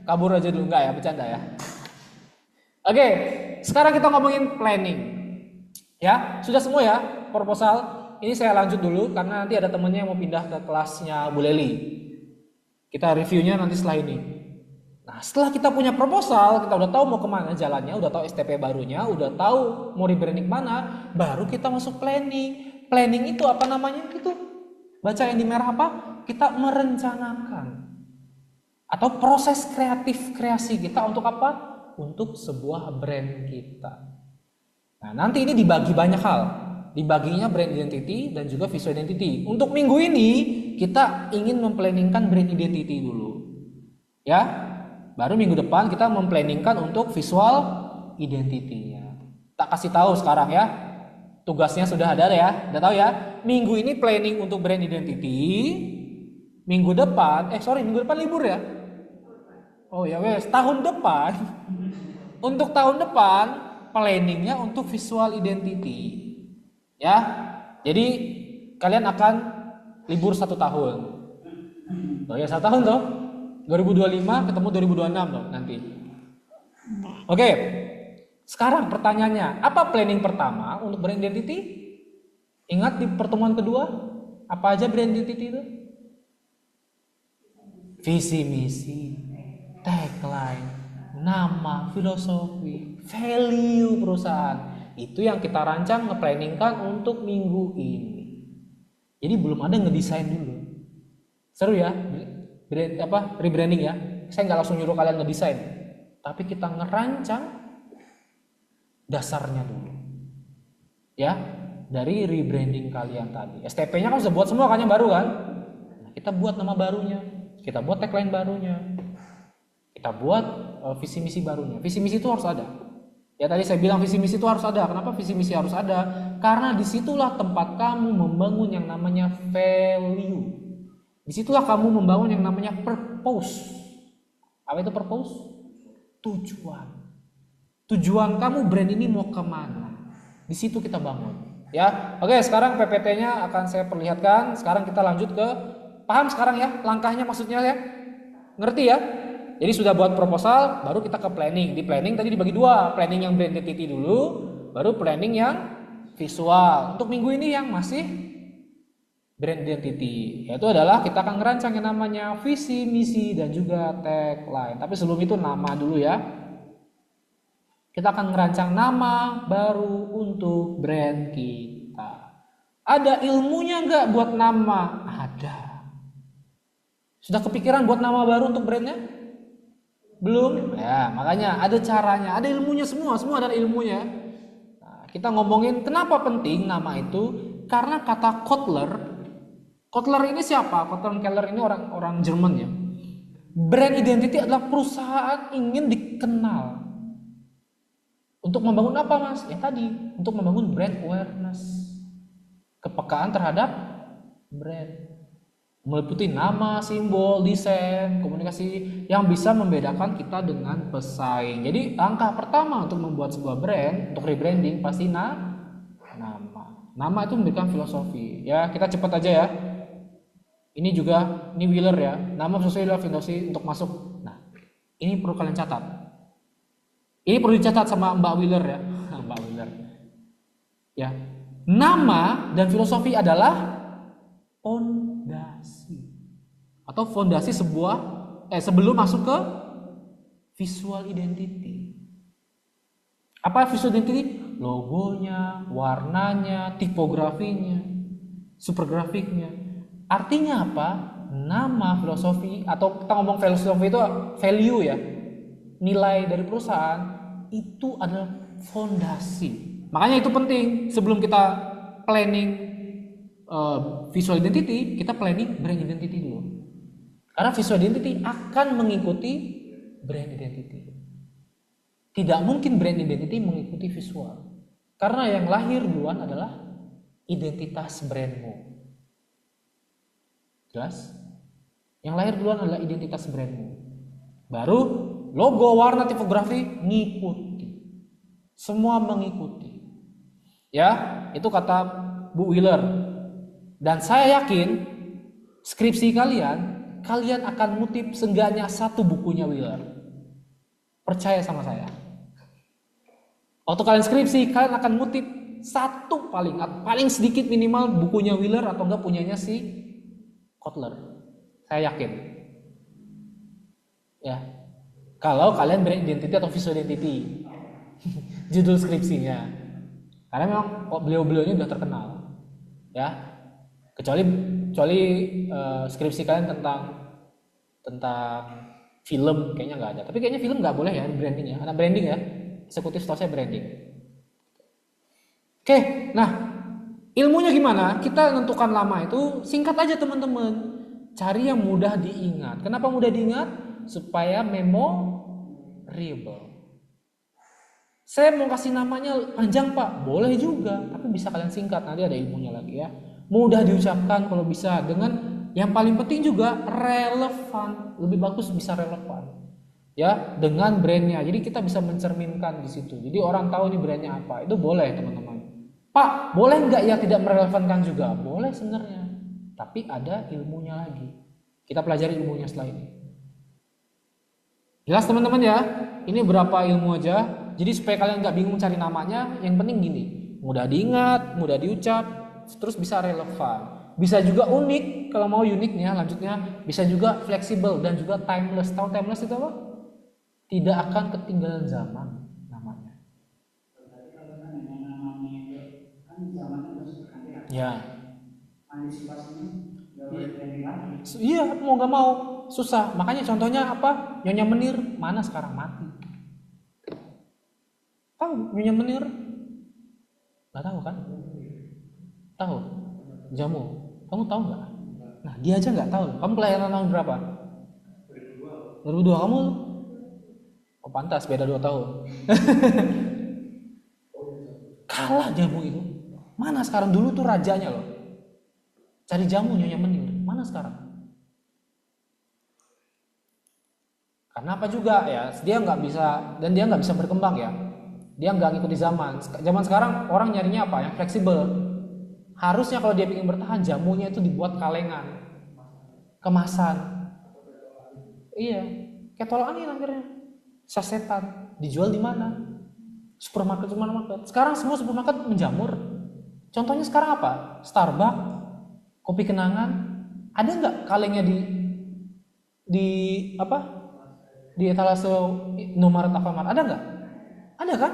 kabur aja dulu enggak ya, bercanda ya. Oke, sekarang kita ngomongin planning. Ya, sudah semua ya proposal. Ini saya lanjut dulu karena nanti ada temennya yang mau pindah ke kelasnya Bu Leli. Kita reviewnya nanti setelah ini. Nah, setelah kita punya proposal, kita udah tahu mau kemana jalannya, udah tahu STP barunya, udah tahu mau rebranding mana, baru kita masuk planning. Planning itu apa namanya? Itu baca yang di merah apa? Kita merencanakan. Atau proses kreasi kita untuk apa? Untuk sebuah brand kita. Nah, nanti ini dibagi banyak hal. Dibaginya brand identity dan juga visual identity. Untuk minggu ini kita ingin memplanningkan brand identity dulu. Ya. Baru minggu depan kita memplanningkan untuk visual identity-nya. Tak kasih tahu sekarang ya. Tugasnya sudah ada ya. Udah tahu ya. Minggu ini planning untuk brand identity. Minggu depan libur ya. Oh ya wes, tahun depan. Untuk tahun depan planningnya untuk visual identity. Ya, jadi kalian akan libur 1 tahun. Oh ya 1 tahun toh. 2025 ketemu 2026 toh nanti. Oke. Sekarang pertanyaannya, apa planning pertama untuk brand identity? Ingat di pertemuan kedua, apa aja brand identity itu? Visi misi, tagline, nama, filosofi, value perusahaan. Itu yang kita rancang nge-planningkan untuk minggu ini. Jadi belum ada ngedesain dulu. Seru ya, rebranding ya. Saya nggak langsung nyuruh kalian ngedesain, tapi kita ngerancang dasarnya dulu. Ya, dari rebranding kalian tadi. STP-nya kan sudah buat semua kan yang baru kan? Nah, kita buat nama barunya, kita buat tagline barunya, kita buat visi misi barunya. Visi misi itu harus ada. Ya tadi saya bilang visi misi itu harus ada. Kenapa visi misi harus ada? Karena disitulah tempat kamu membangun yang namanya value. Disitulah kamu membangun yang namanya purpose. Apa itu purpose? Tujuan. Tujuan kamu brand ini mau kemana? Di situ kita bangun. Ya, oke. Sekarang PPT-nya akan saya perlihatkan. Sekarang kita lanjut ke paham sekarang ya langkahnya maksudnya ya. Ngerti ya? Jadi sudah buat proposal, baru kita ke planning. Di planning tadi dibagi 2, planning yang brand identity dulu, baru planning yang visual. Untuk minggu ini yang masih brand identity. Yaitu adalah kita akan ngerancang yang namanya visi, misi, dan juga tagline. Tapi sebelum itu nama dulu ya. Kita akan ngerancang nama baru untuk brand kita. Ada ilmunya nggak buat nama? Ada. Sudah kepikiran buat nama baru untuk brandnya? Belum? Ya, makanya ada caranya, ada ilmunya semua ada ilmunya. Nah, kita ngomongin kenapa penting nama itu, karena kata Kotler ini siapa? Kotler Keller ini orang Jerman ya. Brand identity adalah perusahaan ingin dikenal. Untuk membangun apa mas? Yang tadi, untuk membangun brand awareness. Kepekaan terhadap brand. Meliputi nama, simbol, desain, komunikasi yang bisa membedakan kita dengan pesaing. Jadi langkah pertama untuk membuat sebuah brand, untuk rebranding pasti nama. Nama itu memberikan filosofi. Ya, kita cepat aja ya. Ini Wheeler ya. Nama filosofi untuk masuk. Nah, ini perlu kalian catat. Ini perlu dicatat sama Mbak Wheeler ya. Mbak Wheeler. Ya. Nama dan filosofi adalah fondasi. Atau fondasi sebelum masuk ke visual identity. Apa visual identity? Logonya, warnanya, tipografinya, supergrafiknya. Artinya apa? Nama filosofi atau kita ngomong filosofi itu value ya. Nilai dari perusahaan itu adalah fondasi. Makanya itu penting sebelum kita planning visual identity, kita planning brand identity dulu. Karena visual identity akan mengikuti brand identity. Tidak mungkin brand identity mengikuti visual. Karena yang lahir duluan adalah identitas brandmu. Jelas? Yang lahir duluan adalah identitas brandmu. Baru logo, warna, tipografi ngikuti. Semua mengikuti. Ya, itu kata Bu Wheeler. Dan saya yakin skripsi kalian akan ngutip seenggaknya satu bukunya Wheeler. Percaya sama saya. Waktu kalian skripsi, kalian akan ngutip satu paling sedikit minimal bukunya Wheeler atau enggak punyanya si Kotler. Saya yakin. Ya. Kalau kalian brand identity atau visual identity. Judul skripsinya. Karena memang beliau-beliau ini udah terkenal. Ya. Kecuali skripsi kalian tentang film kayaknya nggak ada. Tapi kayaknya film nggak boleh ya branding ya. Karena branding ya. Eksekutif setahu saya branding. Oke, nah ilmunya gimana? Kita menentukan lama itu singkat aja teman-teman. Cari yang mudah diingat. Kenapa mudah diingat? Supaya memorable. Saya mau kasih namanya panjang Pak, boleh juga, tapi bisa kalian singkat, nanti ada ilmunya lagi ya. Mudah diucapkan kalau bisa, dengan yang paling penting juga relevan, lebih bagus bisa relevan. Ya, dengan brandnya. Jadi kita bisa mencerminkan di situ. Jadi orang tahu ini brandnya apa, itu boleh teman-teman. Pak, boleh nggak ya tidak merelevankan juga? Boleh sebenarnya, tapi ada ilmunya lagi. Kita pelajari ilmunya setelah ini. Jelas teman-teman ya, ini berapa ilmu aja. Jadi supaya kalian nggak bingung cari namanya, yang penting gini, mudah diingat, mudah diucap, terus bisa relevan. Bisa juga unik, kalau mau uniknya lanjutnya, bisa juga fleksibel dan juga timeless. Tahu timeless itu apa? Tidak akan ketinggalan zaman namanya. Ya. Iya, mau nggak mau susah. Makanya contohnya apa? Nyonya Menir mana sekarang mati. Tahu Nyonya Menir? Nggak tahu kan? Tahu? Jamu. Kamu tahu nggak? Nah dia aja nggak tahu. Kamu kelahiran tahun berapa? 2002. Kamu? Oh pantas beda 2 tahun. Kalah jamu itu. Mana sekarang? Dulu tuh rajanya loh. Cari jamu Nyonya Menir. Mana sekarang? Karena apa juga ya? Dia nggak bisa berkembang ya. Dia nggak ngikuti zaman. Zaman sekarang orang nyarinya apa? Yang fleksibel. Harusnya kalau dia ingin bertahan, jamunya itu dibuat kalengan, kemasan. Iya, kayak tolak angin akhirnya. Sasetan. Dijual di mana? Supermarket. Sekarang semua supermarket menjamur. Contohnya sekarang apa? Starbucks. Kopi kenangan, ada nggak kalengnya di apa? Di etalase Indomaret Alfamart ada nggak? Ada kan?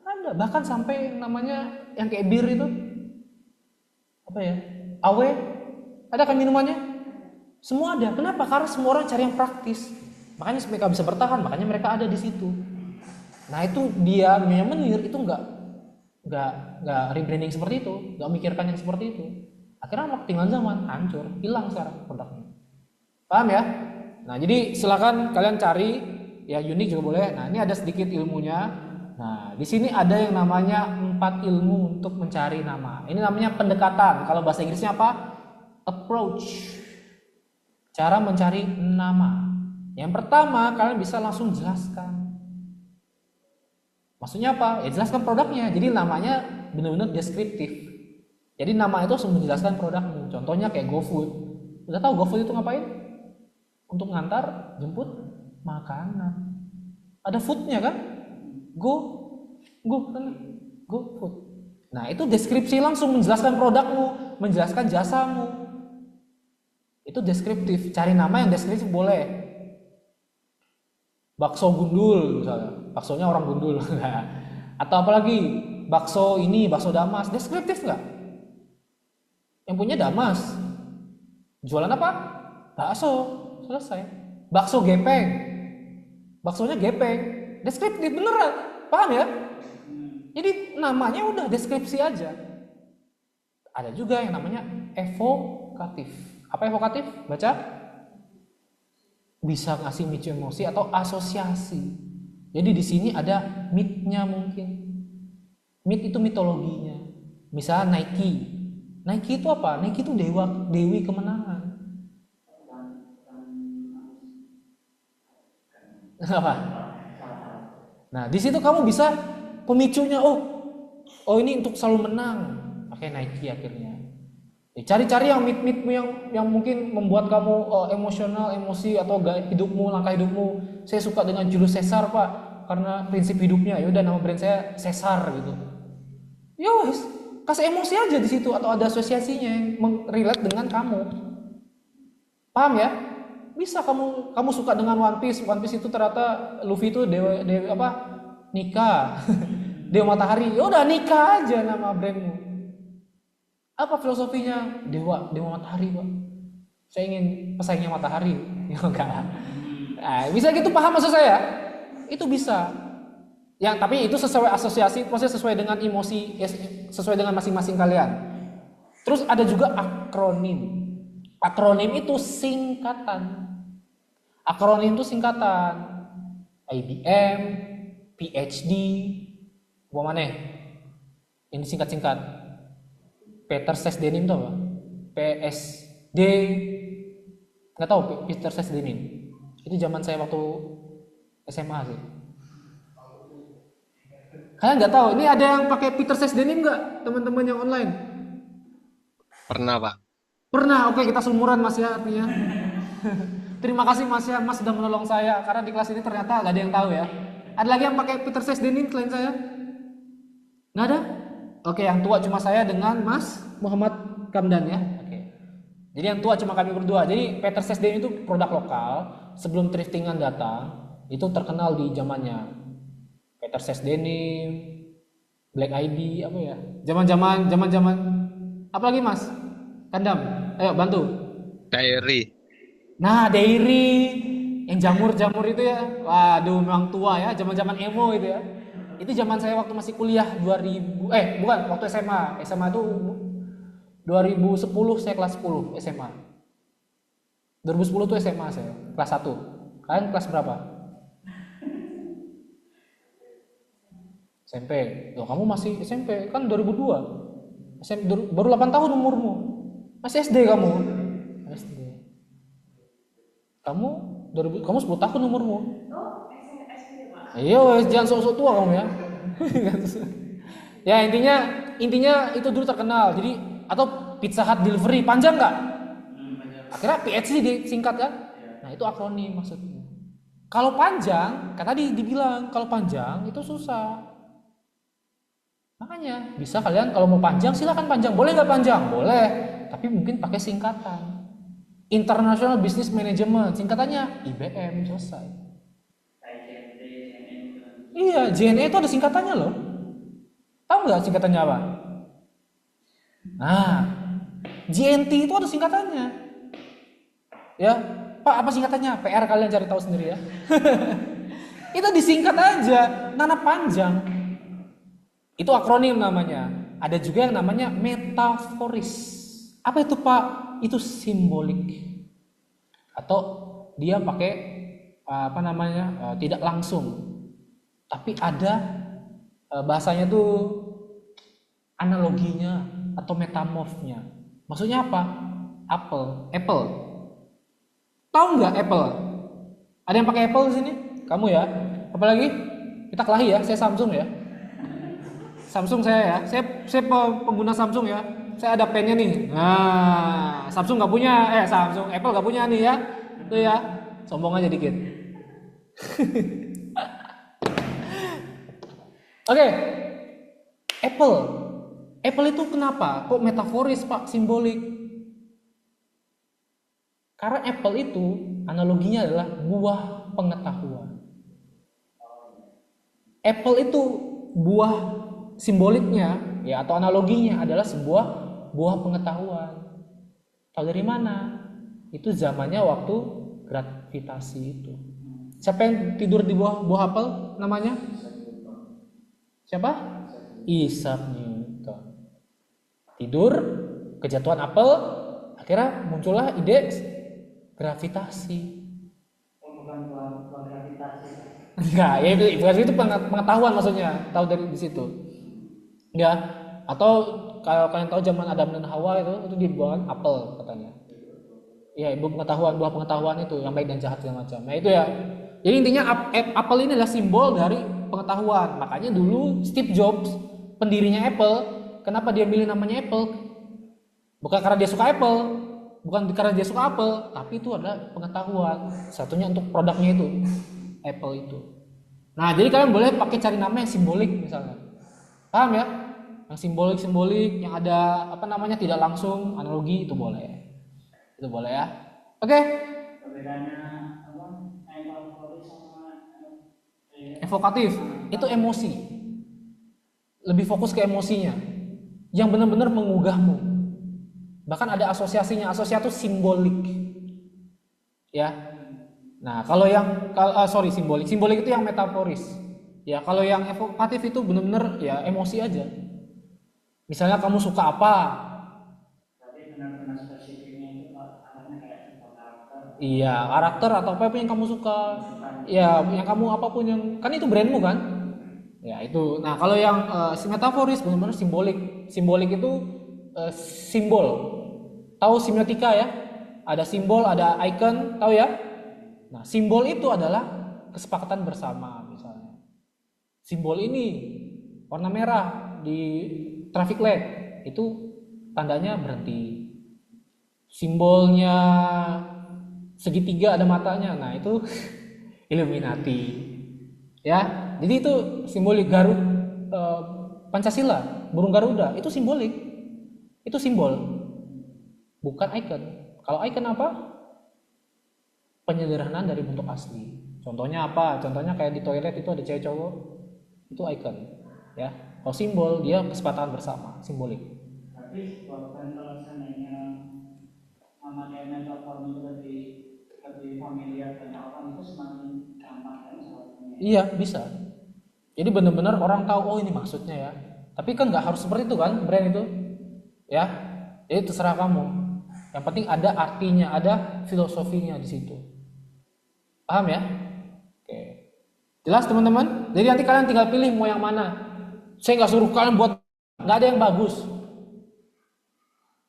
Ada. Bahkan sampai namanya yang kayak bir itu apa ya? Awe, ada kan minumannya? Semua ada. Kenapa? Karena semua orang cari yang praktis. Makanya mereka bisa bertahan. Makanya mereka ada di situ. Nah itu dia menir itu nggak rebranding seperti itu, nggak mikirkan yang seperti itu. Akhirnya tinggal zaman hancur, hilang sekarang produknya. Paham ya? Nah jadi silakan kalian cari ya unik juga boleh. Nah ini ada sedikit ilmunya. Nah di sini ada yang namanya 4 ilmu untuk mencari nama. Ini namanya pendekatan. Kalau bahasa Inggrisnya apa? Approach. Cara mencari nama. Yang pertama kalian bisa langsung jelaskan. Maksudnya apa? Ya jelaskan produknya. Jadi namanya benar-benar deskriptif. Jadi nama itu harus menjelaskan produkmu. Contohnya kayak GoFood. Udah tahu GoFood itu ngapain? Untuk ngantar, jemput makanan. Ada foodnya kan? GoFood. Nah itu deskripsi langsung menjelaskan produkmu, menjelaskan jasamu. Itu deskriptif. Cari nama yang deskriptif boleh. Bakso gundul misalnya, baksonya orang gundul. Atau apalagi bakso ini, bakso Damas, deskriptif nggak? Yang punya Damas, jualan apa? Bakso, selesai. Bakso gepeng, baksonya gepeng, deskriptif beneran, paham ya? Jadi namanya udah deskripsi aja. Ada juga yang namanya evokatif. Apa evokatif? Baca. Bisa ngasih micu emosi atau asosiasi. Jadi di sini ada myth-nya mungkin. Myth itu mitologinya. Misalnya Nike. Nike itu apa? Nike itu dewi kemenangan. Apa? Nah, di situ kamu bisa pemicunya. Oh ini untuk selalu menang. Pakai Nike akhirnya. Cari-cari yang mit-mitmu yang mungkin membuat kamu emosional, emosi atau hidupmu, langkah hidupmu. Saya suka dengan Julius Caesar Pak, karena prinsip hidupnya. Ya udah nama brand saya Caesar gitu. Ya wes, kasih emosi aja di situ atau ada asosiasinya yang relate dengan kamu. Paham ya? Bisa kamu suka dengan One Piece itu ternyata Luffy itu dewa apa? Nikah. Dewa Matahari. Ya udah nikah aja nama brandmu. Apa filosofinya? Dewa matahari Pak. Saya ingin pesaingnya matahari. Ya enggak. Nah, bisa gitu paham maksud saya? Itu bisa. Yang tapi itu sesuai asosiasi, proses sesuai dengan emosi, sesuai dengan masing-masing kalian. Terus ada juga akronim. Akronim itu singkatan. Akronim itu singkatan. IBM, PhD, apa mana? Ini singkat-singkat. Peter Sesdenim itu apa? PSD, nggak tahu Peter Sesdenim. Itu zaman saya waktu SMA sih. Kalian nggak tahu? Ini ada yang pakai Peter Sesdenim nggak, teman-teman yang online? Pernah, Pak. Pernah. Oke, kita seumuran Mas ya artinya. Terima kasih Mas ya, Mas sudah menolong saya karena di kelas ini ternyata nggak ada yang tahu ya. Ada lagi yang pakai Peter Sesdenim selain saya? Nggak ada? Oke, yang tua cuma saya dengan Mas Muhammad Kamdan ya. Oke. Jadi yang tua cuma kami berdua. Jadi Peter Sesdenim itu produk lokal sebelum thriftingan datang, itu terkenal di zamannya. Peter Sesdenim, Black ID apa ya? Zaman apa lagi Mas? Kandam. Ayo bantu. Diary. Nah, Dairy yang jamur-jamur itu ya. Waduh, memang tua ya, zaman-zaman emo itu ya. Itu zaman saya waktu masih kuliah 2000 bukan waktu SMA. SMA itu 2010 saya kelas 10 SMA. 2010 tuh SMA saya, kelas 1. Kalian kelas berapa? SMP. Loh, kamu masih SMP kan 2002. Baru 8 tahun umurmu. Masih SD kamu. SD. Kamu 10 tahun umurmu. Iya, jangan sok-sok tua kamu ya. Ya intinya itu dulu terkenal. Jadi atau Pizza Hut delivery panjang nggak? Akhirnya PhD disingkat kan? Nah itu akronim maksudnya. Kalau panjang, kan tadi dibilang kalau panjang itu susah. Makanya bisa kalian kalau mau panjang silakan panjang. Boleh nggak panjang? Boleh. tapi mungkin pakai singkatan. International Business Management, singkatannya IBM, selesai. kayak JNT, JNN gitu. Iya, JNE itu ada singkatannya loh. Tahu nggak singkatannya apa? Nah, JNT itu ada singkatannya. Ya, Pak, apa singkatannya? PR kalian cari tahu sendiri ya. Itu disingkat aja, nana panjang. Itu akronim namanya. Ada juga yang namanya metaforis. Apa itu Pak? Itu simbolik. Atau dia pakai apa namanya? Tidak langsung. Tapi ada bahasanya tuh analoginya atau metamorfnya. Maksudnya apa? Apple. Tahu nggak Apple? Ada yang pakai Apple di sini? Kamu ya? Apalagi? Kita kelahi ya. Saya Samsung ya. Samsung saya ya. Saya pengguna Samsung ya. Saya ada pennya nih. Nah, Samsung nggak punya. Samsung, Apple nggak punya nih ya. Itu ya. Sombong aja dikit. Oke. Apple itu kenapa? Kok metaforis Pak? Simbolik. Karena Apple itu analoginya adalah buah pengetahuan. Apple itu buah simboliknya ya atau analoginya adalah sebuah buah pengetahuan. Tahu dari mana? Itu zamannya waktu gravitasi itu. Siapa yang tidur di buah apel namanya? Siapa? Isaac Newton. Tidur, kejatuhan apel, akhirnya muncullah ide gravitasi. Bukan buah gravitasi. Enggak, ya itu pengetahuan maksudnya, tahu dari di situ. Ya, atau kalau kalian tahu zaman Adam dan Hawa itu dibuat apel katanya. Ya, ibu pengetahuan, buah pengetahuan itu yang baik dan jahat segala macam. Nah, itu ya. Jadi intinya apel ini adalah simbol dari pengetahuan. Makanya dulu Steve Jobs, pendirinya Apple, kenapa dia milih namanya Apple? Bukan karena dia suka Apple, bukan karena dia suka Apple, tapi itu adalah pengetahuan. Satunya untuk produknya itu, Apple itu. Nah, jadi kalian boleh pakai cari nama yang simbolik misalnya. Paham ya? Yang simbolik, yang ada apa namanya tidak langsung, analogi itu boleh. Itu boleh ya. Oke. Perbedaannya apa? Metaforis sama Evokatif itu emosi. Lebih fokus ke emosinya. Yang benar-benar menggugahmu. Bahkan ada asosiasinya, asosiasi itu simbolik. Ya. Nah, kalau yang simbolik itu yang metaforis. Ya, kalau yang evokatif itu benar-benar ya emosi aja. Misalnya kamu suka apa? tapi benar-benar spesifiknya itu arahnya kayak contoh karakter. Iya, karakter atau apa yang kamu suka. Ya, yang kamu apapun yang kan itu brandmu kan? Ya, itu. Nah, kalau yang metaforis benar-benar simbolik. Simbolik itu simbol. Tahu semiotika ya? Ada simbol, ada icon, tahu ya? Nah, simbol itu adalah kesepakatan bersama misalnya. Simbol ini warna merah di traffic light itu tandanya berhenti. Simbolnya segitiga ada matanya. Nah, itu Illuminati. Ya. Jadi itu simbolik Pancasila, burung Garuda, itu simbolik. Itu simbol. Bukan icon. Kalau icon apa? Penyederhanaan dari bentuk asli. Contohnya apa? Contohnya kayak di toilet itu ada cewek cowok, itu icon, ya. Kalau simbol dia kesepakatan bersama, simbolik. Tapi bahkan kalau seandainya memakai metafor itu lebih familiar banyak orang itu semakin gampang kan soalnya. Iya, bisa. Jadi benar-benar orang tahu oh ini maksudnya ya. Tapi kan nggak harus seperti itu kan brand itu, ya. Jadi terserah kamu. Yang penting ada artinya, ada filosofinya di situ. Paham ya? Oke. Jelas teman-teman? Jadi nanti kalian tinggal pilih mau yang mana. Saya nggak suruh kalian buat, nggak ada yang bagus.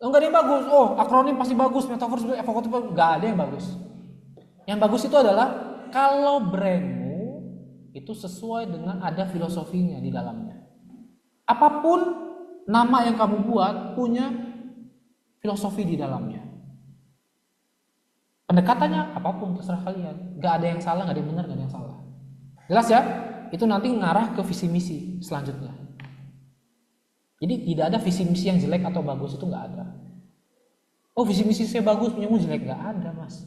Nggak ada yang bagus. Oh, akronim pasti bagus, metafor, evokatif, nggak ada yang bagus. Yang bagus itu adalah kalau brandmu itu sesuai dengan ada filosofinya di dalamnya. Apapun nama yang kamu buat punya filosofi di dalamnya. Pendekatannya apapun terserah kalian. Gak ada yang salah, gak ada yang benar, gak ada yang salah. Jelas ya? Itu nanti ngarah ke visi misi selanjutnya. Jadi tidak ada visi misi yang jelek atau bagus, itu gak ada. oh visi misi saya bagus, punyamu jelek. Nggak ada mas.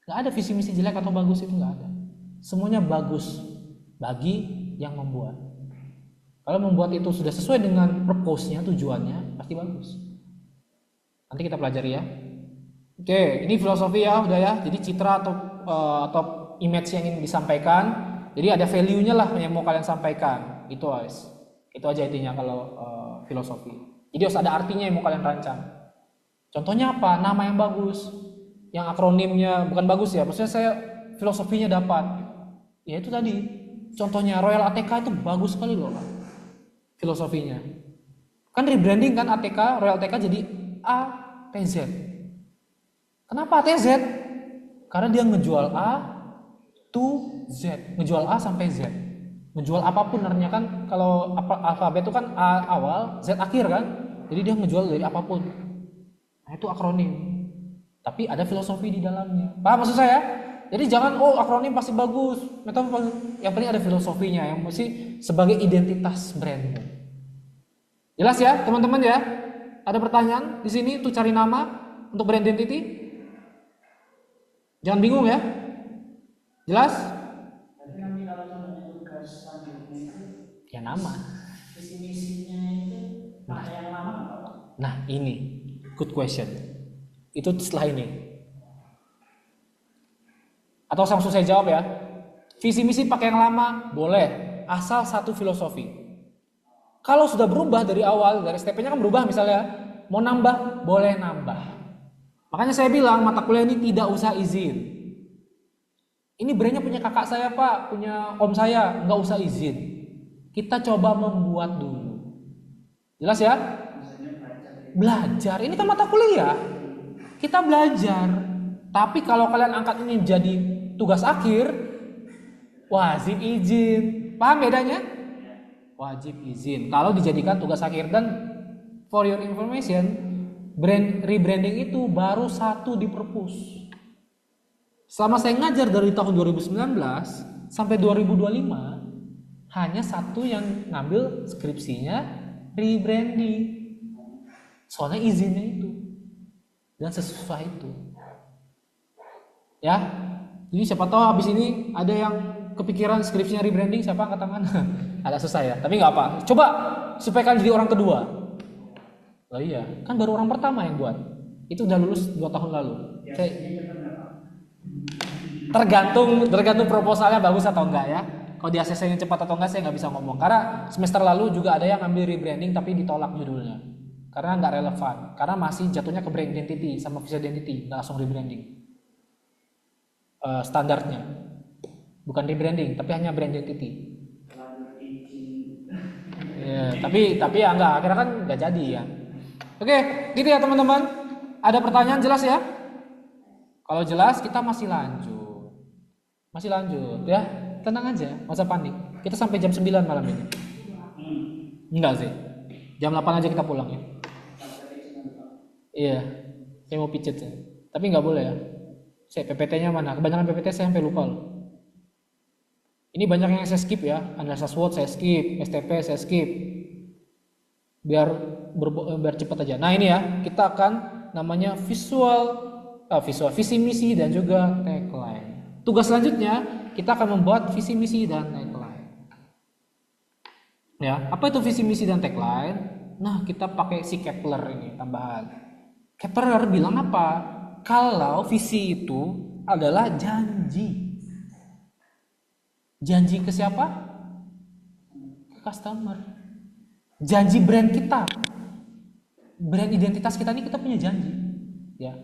Nggak ada visi misi jelek atau bagus, itu nggak ada. Semuanya bagus bagi yang membuat. Kalau membuat itu sudah sesuai dengan purpose-nya, tujuannya, pasti bagus. Nanti kita pelajari ya. Oke, ini filosofi ya, udah ya. Jadi citra atau image yang ingin disampaikan. Jadi ada value-nya lah yang mau kalian sampaikan. Itu guys. Itu aja intinya kalau filosofi. Jadi harus ada artinya yang mau kalian rancang. Contohnya apa? Nama yang bagus. Yang akronimnya bukan bagus ya. Maksudnya saya filosofinya dapat. Ya itu tadi. Contohnya Royal ATK itu bagus sekali loh. Filosofinya. Kan rebranding kan ATK, Royal ATK jadi ATZ. Kenapa ATZ? Karena dia ngejual A to Z, ngejual A sampai Z. Ngejual apapun artinya kan kalau alfabet itu kan A awal, Z akhir kan. Jadi dia ngejual dari apapun. Nah, itu akronim. Tapi ada filosofi di dalamnya. Paham maksud saya? Jadi jangan akronim pasti bagus, metode yang penting ada filosofinya yang mesti sebagai identitas brandmu. Jelas ya, teman-teman ya? Ada pertanyaan di sini untuk cari nama untuk brand identity? Jangan bingung ya. Jelas? Tapi nanti kalau sebenarnya tugas selanjutnya itu Ya nama. visi misinya itu pakai yang lama nggak Pak? Nah ini, good question. Itu setelah ini. Atau langsung saya jawab ya. Visi misi pakai yang lama boleh, asal satu filosofi. Kalau sudah berubah dari awal, dari STP-nya kan berubah misalnya, mau nambah boleh nambah. Makanya saya bilang mata kuliah ini tidak usah izin. Ini brandnya punya kakak saya pak, punya om saya, nggak usah izin. Kita coba membuat dulu. Jelas ya? Belajar, ini kan mata kuliah. Kita belajar. Tapi kalau kalian angkat ini menjadi tugas akhir, wajib izin. Paham bedanya? Wajib izin. Kalau dijadikan tugas akhir, dan for your information, rebranding itu baru satu di perpus. Selama saya ngajar dari tahun 2019 sampai 2025, hanya satu yang ngambil skripsinya rebranding. Soalnya izinnya itu dan sesusah itu. Ya, jadi siapa tahu habis ini ada yang kepikiran skripsinya rebranding, siapa angkat tangan? Agak susah ya, tapi nggak apa. Coba supaya kalian jadi orang kedua. Oh iya, kan baru orang pertama yang buat. Itu udah lulus 2 tahun lalu. Tergantung proposalnya bagus atau enggak ya. Kalau di ACC-nya cepat atau enggak saya nggak bisa ngomong. Karena semester lalu juga ada yang ambil rebranding tapi ditolak judulnya. Karena nggak relevan. Karena masih jatuhnya ke brand identity sama visual identity, nggak langsung rebranding. Standarnya bukan rebranding tapi hanya brand identity. Ya, tapi ya enggak, akhirnya kan nggak jadi ya. Oke, gitu ya teman-teman. Ada pertanyaan jelas ya? Kalau jelas kita masih lanjut ya. Tenang aja, nggak usah panik. Kita sampai jam 9 malam ini. Enggak sih. Jam 8 aja kita pulang ya. Iya. Saya mau picet ya. Tapi nggak boleh ya. Saya PPT-nya mana? Kebanyakan PPT saya sampai lupa loh. Ini banyak yang saya skip ya. Analisa SWOT saya skip, STP saya skip. Biar cepat aja. Nah ini ya, kita akan namanya visi misi dan juga tagline. Tugas selanjutnya kita akan membuat visi misi dan tagline. Ya, apa itu visi misi dan tagline? Nah, kita pakai si Kepler ini tambahan. Kepler bilang apa? Kalau visi itu adalah janji. Janji ke siapa? Ke customer. Janji brand kita. Brand identitas kita ini kita punya janji. Ya.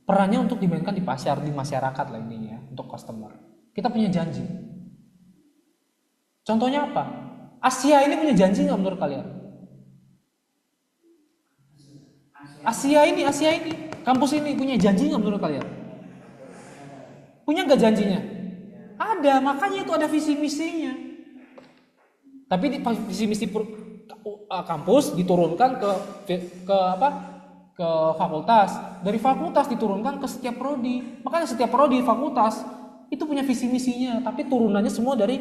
Perannya untuk dimainkan di pasar, di masyarakat lah intinya, untuk customer. Kita punya janji. Contohnya apa? Asia ini punya janji nggak menurut kalian? Asia ini, kampus ini punya janji nggak menurut kalian? Punya nggak janjinya? Ada, makanya itu ada visi misinya. Tapi di visi misi kampus diturunkan ke fakultas. Dari fakultas diturunkan ke setiap prodi. Makanya setiap prodi fakultas itu punya visi misinya, tapi turunannya semua dari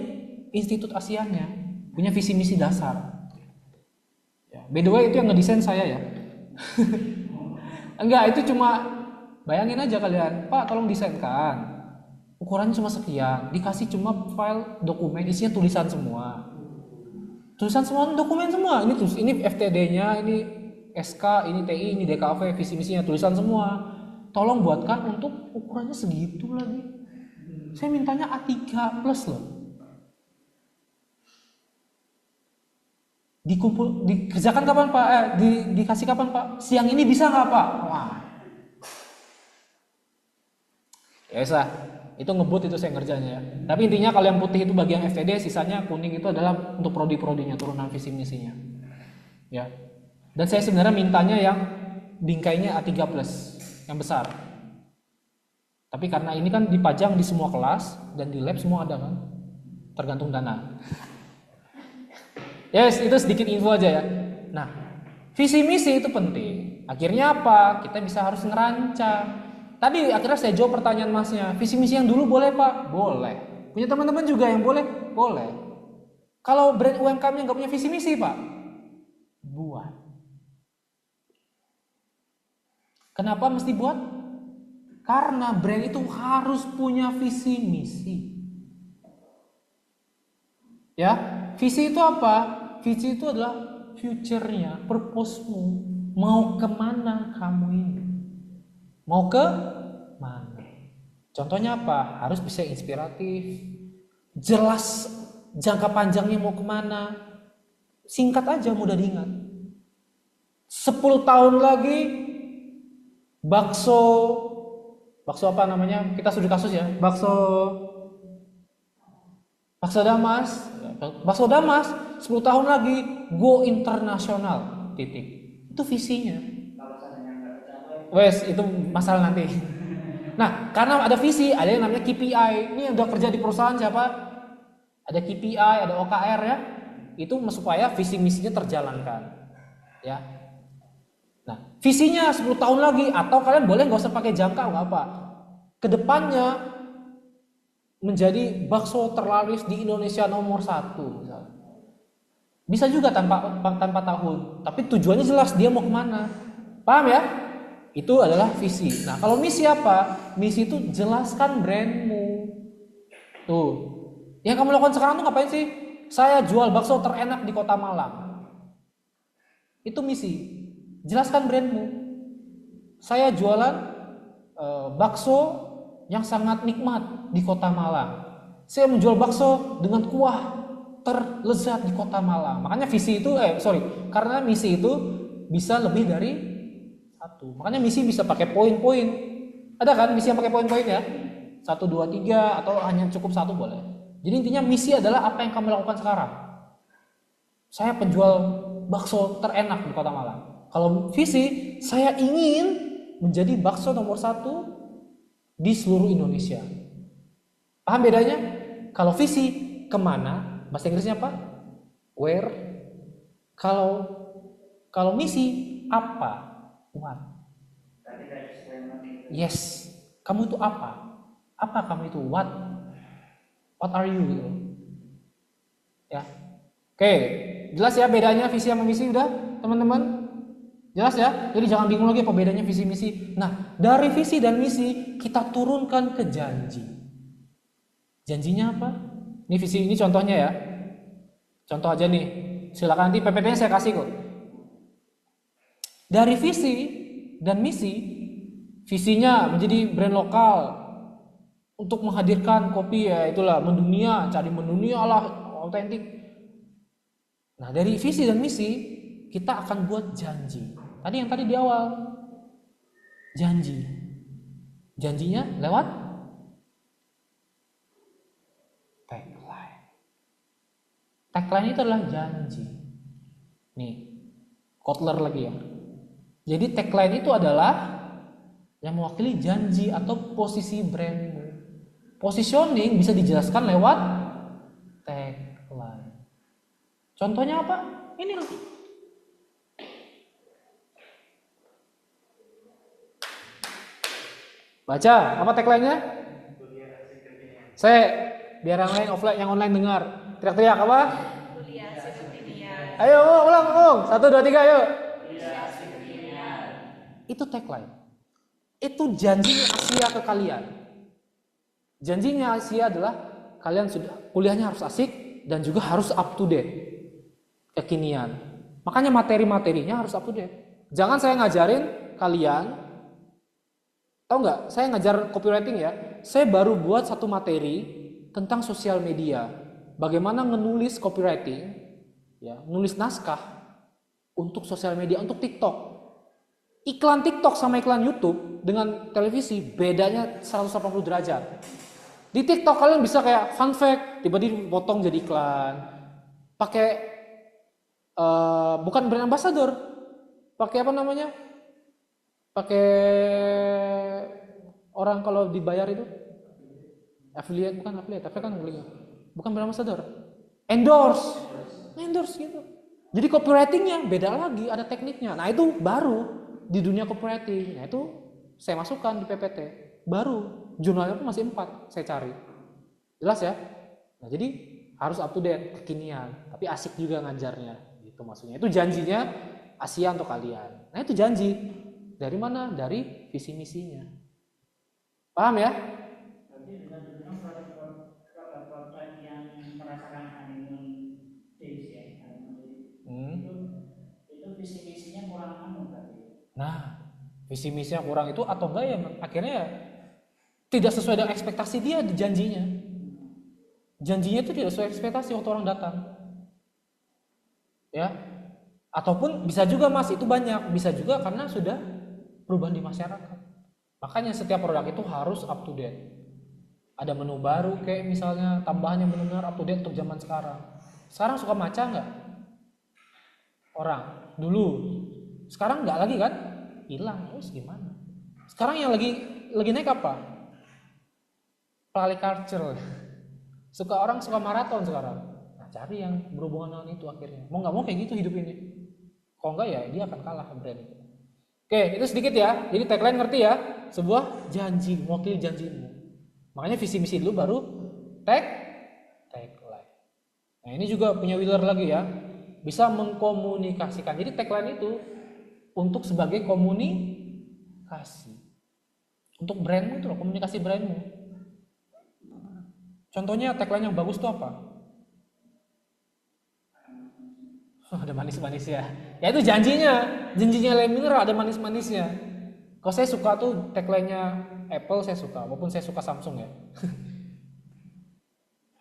Institut Asianya, punya visi misi dasar. Ya, by the way itu yang ngedesain saya ya. Enggak, itu cuma bayangin aja kalian, Pak tolong desainkan. Ukurannya cuma sekian, dikasih cuma file dokumen isinya tulisan semua. Tulisan semua, dokumen semua. Ini FTD-nya, ini SK, ini TI, ini DKV, visi misinya tulisan semua. Tolong buatkan untuk ukurannya segitu lagi. Saya mintanya A3 plus loh. Dikerjakan kapan Pak? Dikasih kapan Pak? Siang ini bisa nggak Pak? Wah. Ya lah, itu ngebut itu saya ngerjanya ya. Tapi intinya kalau yang putih itu bagian FTD, sisanya kuning itu adalah untuk prodi-prodinya, turunan visi misinya. Ya. Dan saya sebenarnya mintanya yang bingkainya A3 plus, yang besar. Tapi karena ini kan dipajang di semua kelas dan di lab semua ada kan, tergantung dana. Yes, itu sedikit info aja ya. Nah, visi misi itu penting. Akhirnya apa? Kita bisa harus ngerancang. Tadi akhirnya saya jawab pertanyaan masnya. Visi misi yang dulu boleh Pak? Boleh. Punya teman-teman juga yang boleh? Boleh. Kalau brand UMKM yang nggak punya visi misi Pak? Buat. Kenapa mesti buat? Karena brand itu harus punya visi misi. Ya, visi itu apa? Visi itu adalah future-nya, purpose-mu. Mau kemana kamu ini? Mau ke mana? Contohnya apa? Harus bisa inspiratif, jelas jangka panjangnya mau kemana. Singkat aja, mudah diingat. 10 tahun lagi bakso apa namanya? Kita studi kasus ya. Bakso Damas, 10 tahun lagi go internasional. Titik. Itu visinya. Wes, itu masalah nanti. Nah, karena ada visi, ada yang namanya KPI. Ini udah kerja di perusahaan siapa? Ada KPI, ada OKR ya. Itu supaya visi misinya terjalankan. Ya. Nah, visinya 10 tahun lagi, atau kalian boleh nggak usah pakai jangka, nggak apa. Kedepannya menjadi bakso terlaris di Indonesia nomor 1 misalnya. Bisa juga tanpa tahun, tapi tujuannya jelas dia mau kemana. Paham ya? Itu adalah visi. Nah, kalau misi apa? Misi itu jelaskan brandmu. Tuh. Yang kamu lakukan sekarang tuh ngapain sih? Saya jual bakso terenak di Kota Malang. Itu misi. Jelaskan brandmu. Saya jualan bakso yang sangat nikmat di Kota Malang. Saya menjual bakso dengan kuah terlezat di Kota Malang. Makanya visi itu, karena misi itu bisa lebih dari satu. Makanya misi bisa pakai poin-poin. Ada kan misi yang pakai poin-poin ya? 1, 2, 3 atau hanya cukup 1 boleh. Jadi intinya misi adalah apa yang kamu lakukan sekarang. Saya penjual bakso terenak di Kota Malang. Kalau visi, saya ingin menjadi bakso nomor 1 di seluruh Indonesia. Paham bedanya? Kalau visi, kemana? Bahasa Inggrisnya apa? Where. Kalau misi, apa? What? Yes. Kamu itu apa? Apa kamu itu? What? What are you? Gitu. Ya. Oke. Jelas ya bedanya visi sama misi udah, teman-teman? Jelas ya? Jadi jangan bingung lagi apa bedanya visi misi. Nah, dari visi dan misi kita turunkan ke janji. Janjinya apa? Ini visi, ini contohnya ya. Contoh aja nih. Silakan nanti PPT-nya saya kasih kok. Dari visi dan misi, visinya menjadi brand lokal untuk menghadirkan kopi ya itulah mendunia, cari mendunia lah, autentik. Nah, dari visi dan misi kita akan buat janji. Tadi yang tadi di awal. Janji. Janjinya lewat tagline. Tagline itu adalah janji. Nih, Kotler lagi ya. Jadi tagline itu adalah yang mewakili janji atau posisi brandmu. Positioning bisa dijelaskan lewat tagline. Contohnya apa? Ini loh. Baca, apa tagline-nya? Saya biar yang online dengar. Teriak-teriak apa? Ayo, ulang. 1, 2, 3, ayo. itu tagline. Itu janjinya Asia ke kalian. Janjinya Asia adalah kalian sudah kuliahnya harus asik dan juga harus up to date, kekinian. Makanya materi-materinya harus up to date. Jangan saya ngajarin kalian, tahu nggak? Saya ngajar copywriting ya. Saya baru buat satu materi tentang sosial media. Bagaimana menulis copywriting, ya, menulis naskah untuk sosial media, untuk TikTok. Iklan TikTok sama iklan YouTube dengan televisi bedanya 180 derajat. Di TikTok kalian bisa kayak fun fact, tiba-tiba potong jadi iklan. Pakai bukan brand ambassador. Pakai apa namanya? Pakai orang kalau dibayar itu affiliate, bukan affiliate, tapi kan bukan brand ambassador. Endorse gitu. Jadi copywritingnya beda lagi, ada tekniknya. Nah itu baru di dunia copywriting. Nah itu saya masukkan di PPT. Baru jurnalnya pun masih 4 saya cari. Jelas ya? Nah jadi harus up to date, kekinian, tapi asik juga ngajarnya. Gitu maksudnya. Itu janjinya Asia untuk kalian. Nah itu janji. Dari mana? Dari visi misinya. Paham ya? Berarti dengan produk yang merasakan honeymoon days ya, itu visi misinya kurang berarti. Nah, visi misinya kurang itu atau enggak ya akhirnya tidak sesuai dengan ekspektasi dia di janjinya. Janjinya itu tidak sesuai ekspektasi waktu orang datang. Ya. Ataupun bisa juga Mas itu banyak, bisa juga karena sudah perubahan di masyarakat. Makanya setiap produk itu harus up to date. Ada menu baru kayak misalnya tambahan yang benar-benar up to date untuk zaman sekarang. Sekarang suka maca nggak? Orang dulu, sekarang nggak lagi kan? Hilang, terus gimana? Sekarang yang lagi naik apa? Polyculture. Orang suka maraton sekarang. Nah, cari yang berhubungan dengan itu akhirnya. Mau nggak mau kayak gitu hidup ini. Kalau enggak ya dia akan kalah brand itu. Oke, itu sedikit ya. Jadi tagline ngerti ya? Sebuah janji, mewakili janjimu. Makanya visi misi dulu baru tagline. Nah, ini juga punya Wheeler lagi ya. Bisa mengkomunikasikan. Jadi tagline itu untuk sebagai komunikasi. Untuk brandmu itu loh, komunikasi brandmu. Contohnya tagline yang bagus itu apa? Ada manis-manis ya. Ya itu janjinya Lemiller ada manis-manisnya. Kalau saya suka tuh tagline-nya Apple saya suka, walaupun saya suka Samsung ya.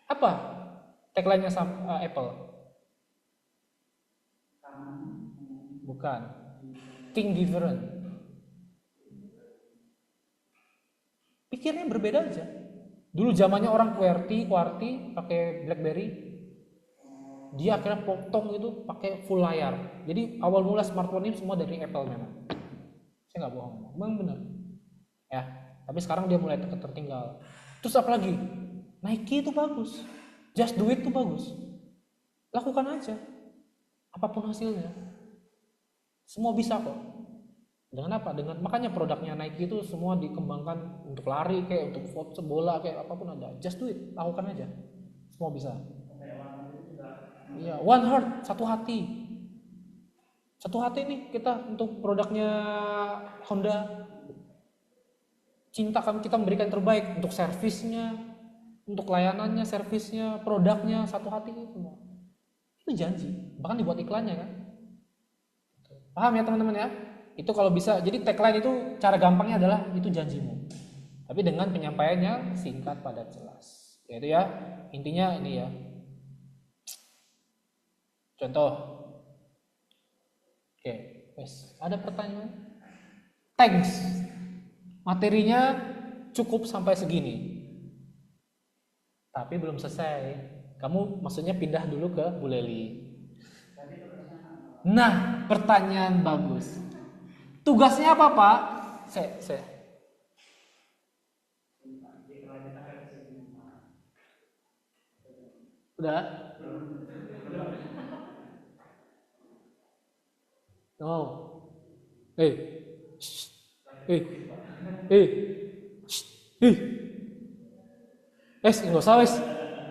Apa tagline-nya Apple? Bukan. Think different. Pikirnya berbeda aja. Dulu zamannya orang QWERTY pakai BlackBerry. Dia akhirnya potong itu pakai full layar. Jadi awal mula smartphone ini semua dari Apple memang. Saya nggak bohong, memang benar. Ya, tapi sekarang dia mulai tertinggal. Terus apa lagi? Nike itu bagus, Just Do It itu bagus. Lakukan aja, apapun hasilnya. Semua bisa kok. Dengan apa? Makanya produknya Nike itu semua dikembangkan untuk lari kayak untuk foto bola kayak apapun ada. Just do it, lakukan aja. Semua bisa. Iya, one heart, satu hati. Satu hati nih kita untuk produknya Honda. Cintakan kita memberikan terbaik untuk servisnya, untuk layanannya, servisnya, produknya, satu hati itu semua. Itu janji, bahkan dibuat iklannya kan. Paham ya teman-teman ya? Itu kalau bisa, jadi tagline itu cara gampangnya adalah itu janjimu. Tapi dengan penyampaiannya singkat, padat, jelas. Yaitu ya, intinya ini ya. Contoh. Oke, wes, ada pertanyaan? Thanks. Materinya cukup sampai segini. Tapi belum selesai. Kamu maksudnya pindah dulu ke Bu Leli. Nah, pertanyaan bagus. Tugasnya apa, Pak? Saya. Udah? Oh. Nggak usah wes.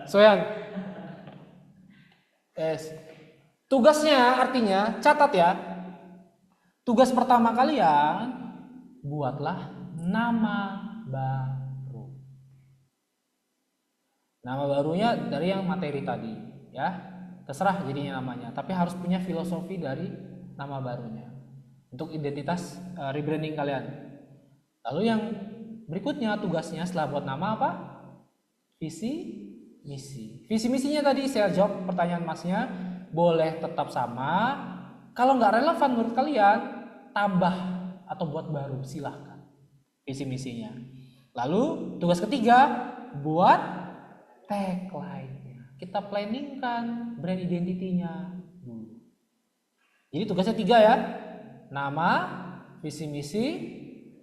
Soyan. Tugasnya artinya catat ya. Tugas pertama kalian buatlah nama baru. Nama barunya dari yang materi tadi, ya. Terserah jadinya namanya, tapi harus punya filosofi dari nama barunya untuk identitas rebranding kalian. Lalu yang berikutnya tugasnya setelah buat nama apa? Visi misi. Visi misinya tadi saya jawab pertanyaan masnya, boleh tetap sama. Kalau nggak relevan menurut kalian, tambah atau buat baru, silahkan visi misinya. Lalu tugas ketiga, buat tagline-nya. Kita planningkan brand identity-nya dulu. Jadi tugasnya 3 ya, nama, visi misi,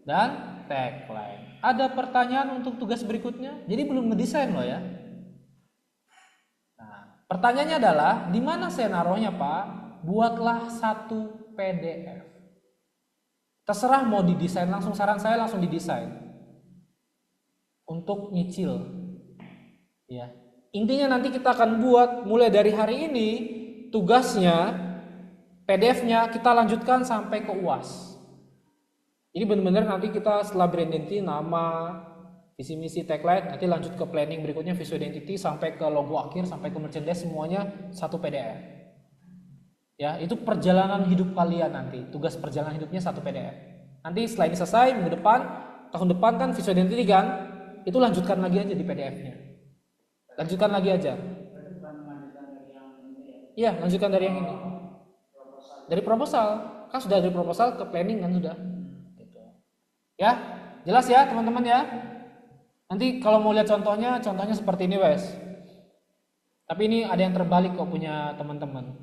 dan tagline. Ada pertanyaan untuk tugas berikutnya? Jadi belum ngedesain loh ya. Nah, pertanyaannya adalah di mana saya naruhnya Pak? Buatlah satu PDF. Terserah mau didesain langsung, saran saya langsung didesain untuk nyicil. Ya, intinya nanti kita akan buat mulai dari hari ini tugasnya PDF-nya kita lanjutkan sampai ke UAS. Jadi benar-benar nanti kita setelah brand identity, nama, visi misi, tagline, nanti lanjut ke planning berikutnya visual identity sampai ke logo akhir sampai ke merchandise semuanya satu PDF. Ya, itu perjalanan hidup kalian nanti. Tugas perjalanan hidupnya satu PDF. Nanti setelah ini selesai minggu depan, tahun depan kan visual identity kan, itu lanjutkan lagi aja di PDF-nya. Lanjutkan lagi aja. Iya, lanjutkan dari yang ini. Dari proposal, kan sudah dari proposal ke planning kan sudah. Gitu. Ya, jelas ya teman-teman ya. Nanti kalau mau lihat contohnya seperti ini wes. Tapi ini ada yang terbalik kok punya teman-teman.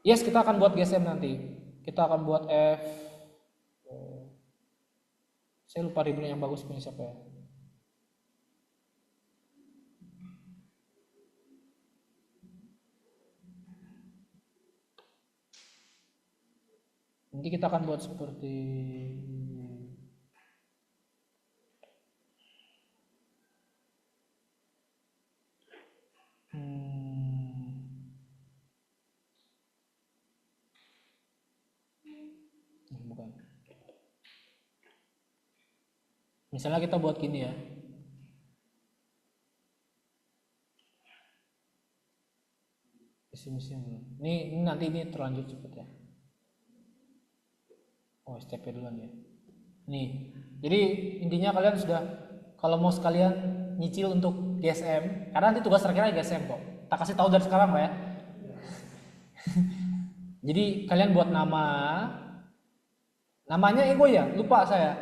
Yes, kita akan buat GSM nanti. Kita akan buat F. Saya lupa ribbon yang bagus punya siapa ya. Nanti kita akan buat seperti bukan. Misalnya kita buat gini ya. Misi-misi ini nanti ini terlanjur cepet ya. Oh, step duluan ya. Nih, jadi intinya kalian sudah kalau mau sekalian nyicil untuk GSM, karena nanti tugas terakhirnya GSM kok. Tak kasih tahu dari sekarang Pak ya. Jadi kalian buat namanya ego ya, lupa saya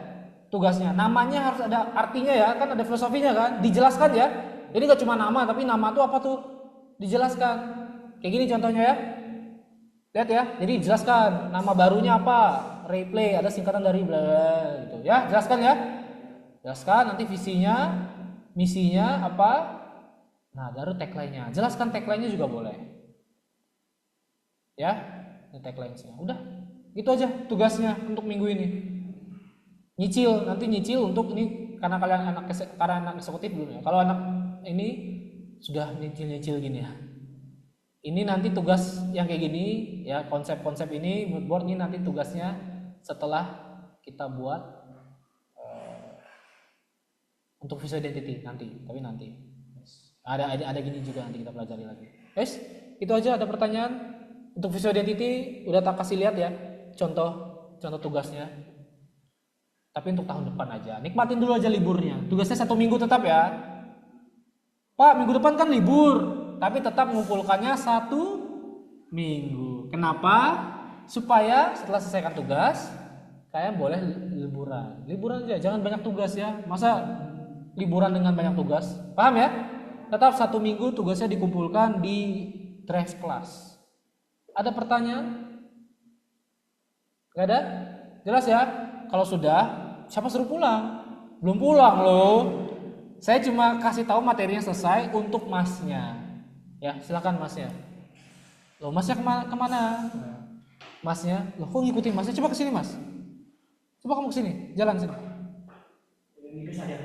tugasnya. Namanya harus ada artinya ya, kan ada filosofinya kan, dijelaskan ya. Jadi gak cuma nama, tapi nama tuh apa tuh? Dijelaskan. Kayak gini contohnya ya. Lihat ya, jadi jelaskan nama barunya apa, replay, ada singkatan dari bla bla gitu ya, jelaskan ya. Jelaskan nanti visinya, misinya apa. Nah, baru tagline-nya. Jelaskan tagline-nya juga boleh. Ya, ini tagline-nya. Udah, gitu aja tugasnya untuk minggu ini. Nyicil, nanti nyicil untuk ini karena kalian anak eksekutif dulu ya. Kalau anak ini sudah nyicil gini ya. Ini nanti tugas yang kayak gini ya, konsep-konsep ini mood board ini nanti tugasnya setelah kita buat untuk visual identity nanti, tapi nanti ada gini juga nanti kita pelajari lagi. Guys, itu aja. Ada pertanyaan untuk visual identity udah tak kasih lihat ya contoh tugasnya. Tapi untuk tahun depan aja, nikmatin dulu aja liburnya. Tugasnya 1 minggu tetap ya. Pak, minggu depan kan libur. Tapi tetap mengumpulkannya 1 minggu. Kenapa? Supaya setelah selesaikan tugas, kalian boleh liburan. Liburan aja, jangan banyak tugas ya. Masa liburan dengan banyak tugas? Paham ya? Tetap 1 minggu tugasnya dikumpulkan di trash class. Ada pertanyaan? Gak ada? Jelas ya? Kalau sudah, siapa suruh pulang? Belum pulang loh. Saya cuma kasih tahu materinya selesai untuk masnya. Ya, silakan masnya. Loh, masnya kemana? Masnya, loh kok ngikutin masnya? Coba kesini mas. Coba kamu kesini, jalan sini.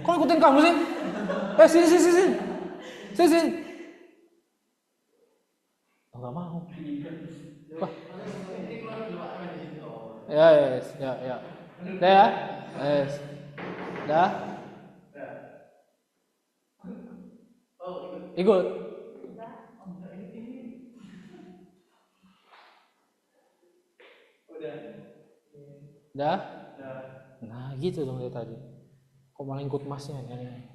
Kok ngikutin kamu sih? Sini. Oh, gak mau. Wah. Ya. Udah ya? Udah? Ikut. Udah? Nah gitu dong dari tadi. Kok malah ikut masnya nih?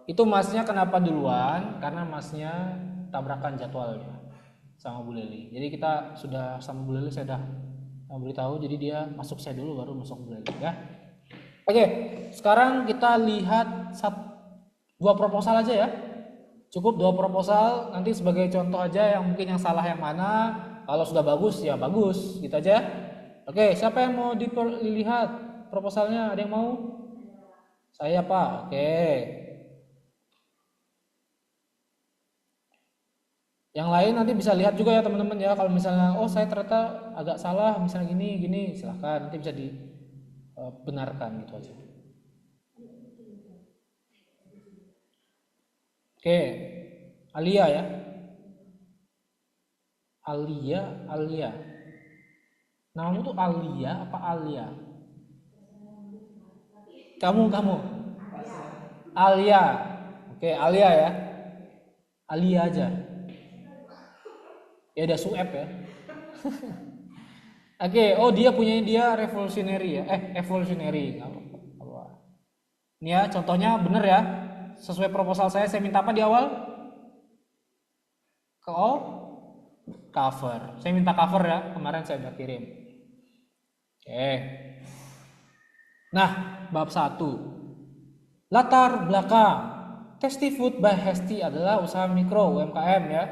Itu masnya kenapa duluan? Karena masnya tabrakan jadwalnya sama Bu Leli. Jadi kita sudah sama Bu Leli, saya udah beritahu, jadi dia masuk saya dulu baru masuk Bu Leli ya. Oke, sekarang kita lihat dua proposal aja ya. Cukup 2 proposal, nanti sebagai contoh aja yang mungkin yang salah yang mana. Kalau sudah bagus ya bagus, gitu aja. Oke, siapa yang mau dilihat proposalnya? Ada yang mau? Saya Pak. Oke. Yang lain nanti bisa lihat juga ya teman-teman ya. Kalau misalnya saya ternyata agak salah, misalnya gini, silahkan nanti bisa dibenarkan gitu aja. Oke, Alia ya. Alia. Namamu tuh Alia apa Alia? Kamu. Alia. Oke, Alia ya. Alia aja. Ya udah Sueb ya. Oke, dia revolutionary ya. Evolutionary. Ini ya contohnya bener ya. Sesuai proposal saya minta apa di awal? Cover. Saya minta cover ya. Kemarin saya udah kirim. Oke. Nah, bab 1. Latar belakang. Tasty Food by Hesti adalah usaha mikro UMKM ya.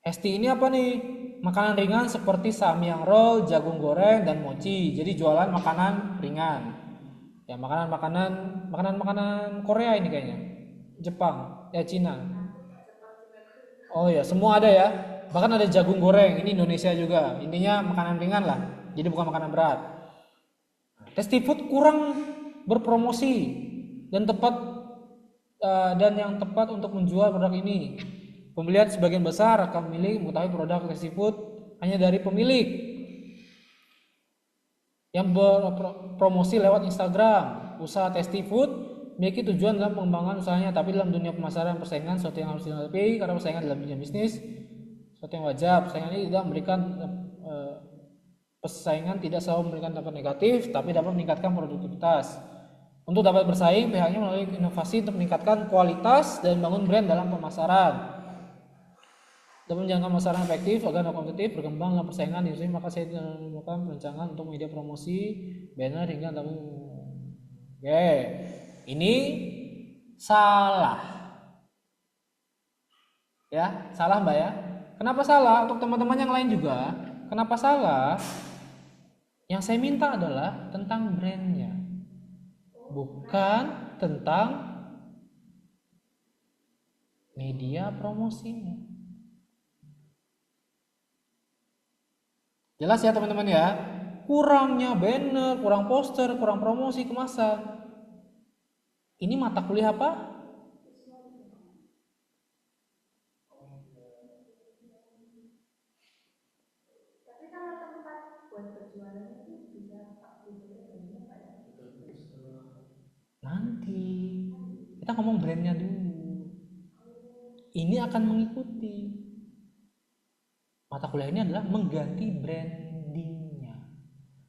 Hesti ini apa nih? Makanan ringan seperti samyang roll, jagung goreng, dan mochi. Jadi jualan makanan ringan. Ya makanan Korea ini kayaknya. Jepang, Cina. Oh ya, semua ada ya. Bahkan ada jagung goreng, ini Indonesia juga. Intinya makanan ringan lah. Jadi bukan makanan berat. Tasty Food kurang berpromosi dan yang tepat untuk menjual produk ini. Pembelian sebagian besar akan memilih mengetahui produk Tasty Food hanya dari pemilik yang berpromosi lewat Instagram. Usaha Tasty Food memiliki tujuan dalam pengembangan usahanya, tapi dalam dunia pemasaran persaingan sesuatu yang harus dihadapi, karena persaingan dalam dunia bisnis sesuatu yang wajar. Persaingan ini tidak selalu memberikan dampak negatif, tapi dapat meningkatkan produktivitas. Untuk dapat bersaing, pihaknya melalui inovasi untuk meningkatkan kualitas dan membangun brand dalam pemasaran. Dapat menjalankan pemasaran efektif agar kompetitif berkembang dalam persaingan di industri, maka saya melakukan perencanaan untuk media promosi, banner hingga Oke, ini salah. Ya, salah Mbak ya. Kenapa salah? Untuk teman-teman yang lain juga, kenapa salah? Yang saya minta adalah tentang brandnya, bukan tentang media promosinya. Jelas ya teman-teman ya. Kurangnya banner, kurang poster, kurang promosi kemasan. Ini mata kuliah apa? Nanti kita ngomong brandnya dulu. Ini akan mengikuti. Mata kuliah ini adalah mengganti brandingnya,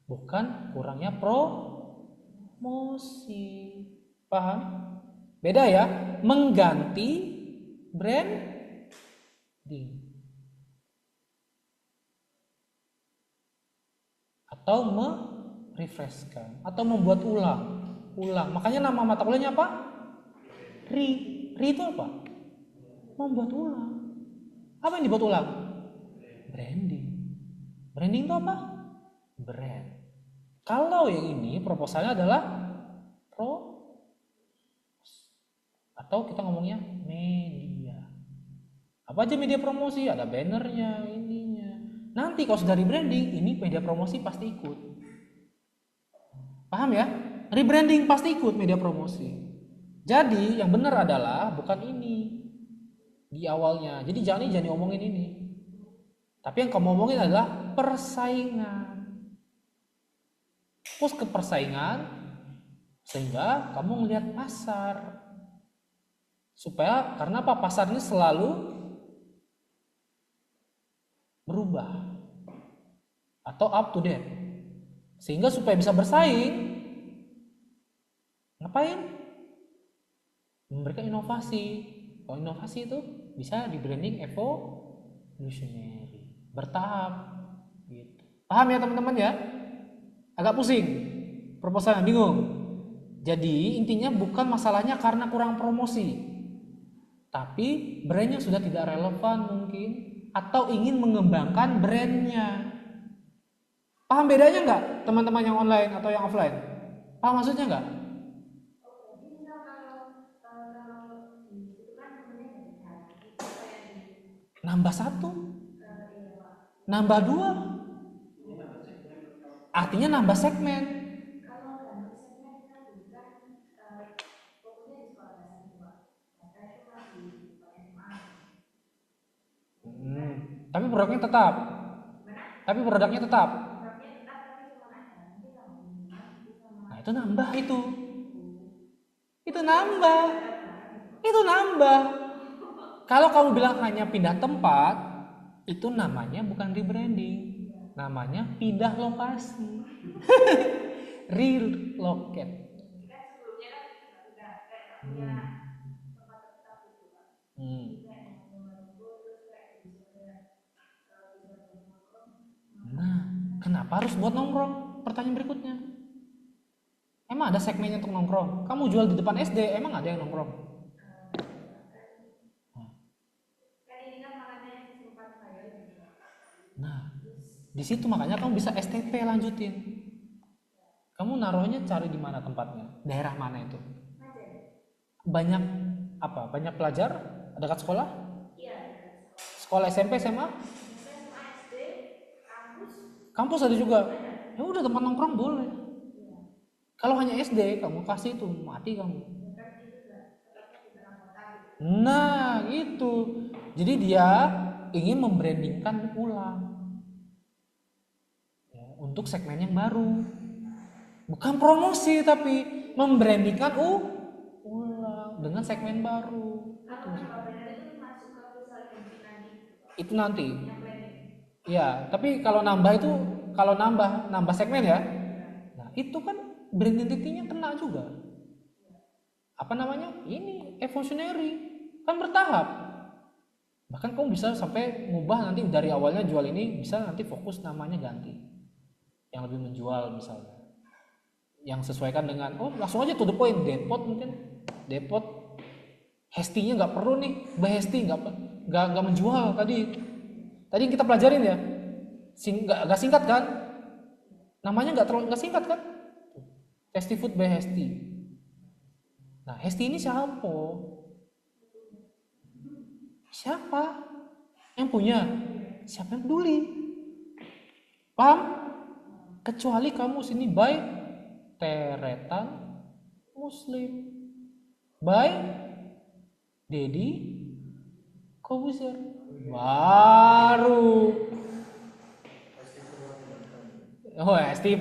bukan kurangnya promosi. Paham? Beda ya, mengganti branding atau merefreshkan atau membuat ulang. Makanya nama mata kuliahnya apa? Re itu apa? Membuat ulang. Apa yang dibuat ulang? Branding itu apa? Brand. Kalau yang ini proposalnya adalah atau kita ngomongnya media. Apa aja media promosi? Ada bannernya, ininya. Nanti kalau sudah rebranding, ini media promosi pasti ikut. Paham ya? Rebranding pasti ikut media promosi. Jadi yang benar adalah bukan ini di awalnya. Jadi jangan diomongin ini. Tapi yang kamu omongin adalah persaingan. fokus ke persaingan sehingga kamu ngelihat pasar. Supaya karena apa? Pasar ini selalu berubah atau up to date. Sehingga supaya bisa bersaing, ngapain? Memberikan inovasi. Kalau inovasi itu bisa di branding evolutionary, bertahap gitu. Paham ya teman-teman ya? Agak pusing, proposalnya bingung. Jadi intinya bukan masalahnya karena kurang promosi, tapi brandnya sudah tidak relevan mungkin, atau ingin mengembangkan brandnya. Paham bedanya nggak teman-teman yang online atau yang offline? Paham maksudnya nggak? Nambah satu, nambah dua, artinya nambah segmen. Tapi produknya tetap. Tapi produknya tetap. Nah, itu nambah itu. Itu nambah. Itu nambah. Kalau kamu bilang hanya pindah tempat, itu namanya bukan rebranding. Namanya pindah lokasi. Relocate. Nah, kenapa harus buat nongkrong? Pertanyaan berikutnya. Emang ada segmennya untuk nongkrong? Kamu jual di depan SD, emang ada yang nongkrong? Nah, di situ makanya kamu bisa STP lanjutin. Kamu naruhnya cari di mana tempatnya? Daerah mana itu? Banyak apa? Banyak pelajar dekat sekolah? Sekolah SMP, SMA? Kampus ada juga. Ya udah tempat nongkrong boleh. Kalau hanya SD kamu kasih itu mati kamu. Nah itu. Jadi dia ingin membrandingkan ulang ya, untuk segmen yang baru. Bukan promosi tapi membrandingkan ulang dengan segmen baru. Itu nanti. Ya, tapi kalau nambah itu kalau nambah segmen ya. Nah, itu kan brand identity-nya kena juga. Apa namanya? Ini evolutionary. Kan bertahap. Bahkan kamu bisa sampai ngubah nanti dari awalnya jual ini bisa nanti fokus namanya ganti. Yang lebih menjual misalnya. Yang sesuaikan dengan langsung aja to the point, depot mungkin. Depot Hesti-nya nggak perlu nih, Hesti nggak menjual tadi. Tadi yang kita pelajarin ya, nggak singkat kan? Namanya nggak singkat kan? Tasty Food by Hesti. Nah, Hesti ini siapa? Siapa yang punya? Siapa yang peduli? Paham? Kecuali kamu sini by Teretan Muslim, by Deddy Kobuzer. Baru Hesti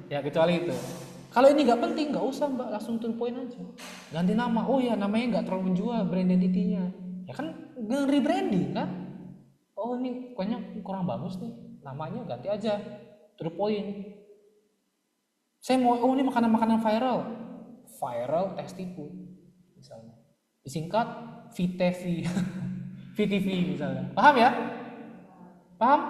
ya kecuali itu. Kalau ini nggak penting nggak usah mbak, langsung to the point aja. Ganti nama. Oh ya namanya nggak terlalu menjual brand identity-nya. Ya kan rebranding kan. Oh ini kayaknya kurang bagus nih. Namanya ganti aja to the point. Saya mau ini makanan-makanan viral tasty food misalnya. Disingkat VTV. VTV misalnya. Paham ya? Paham?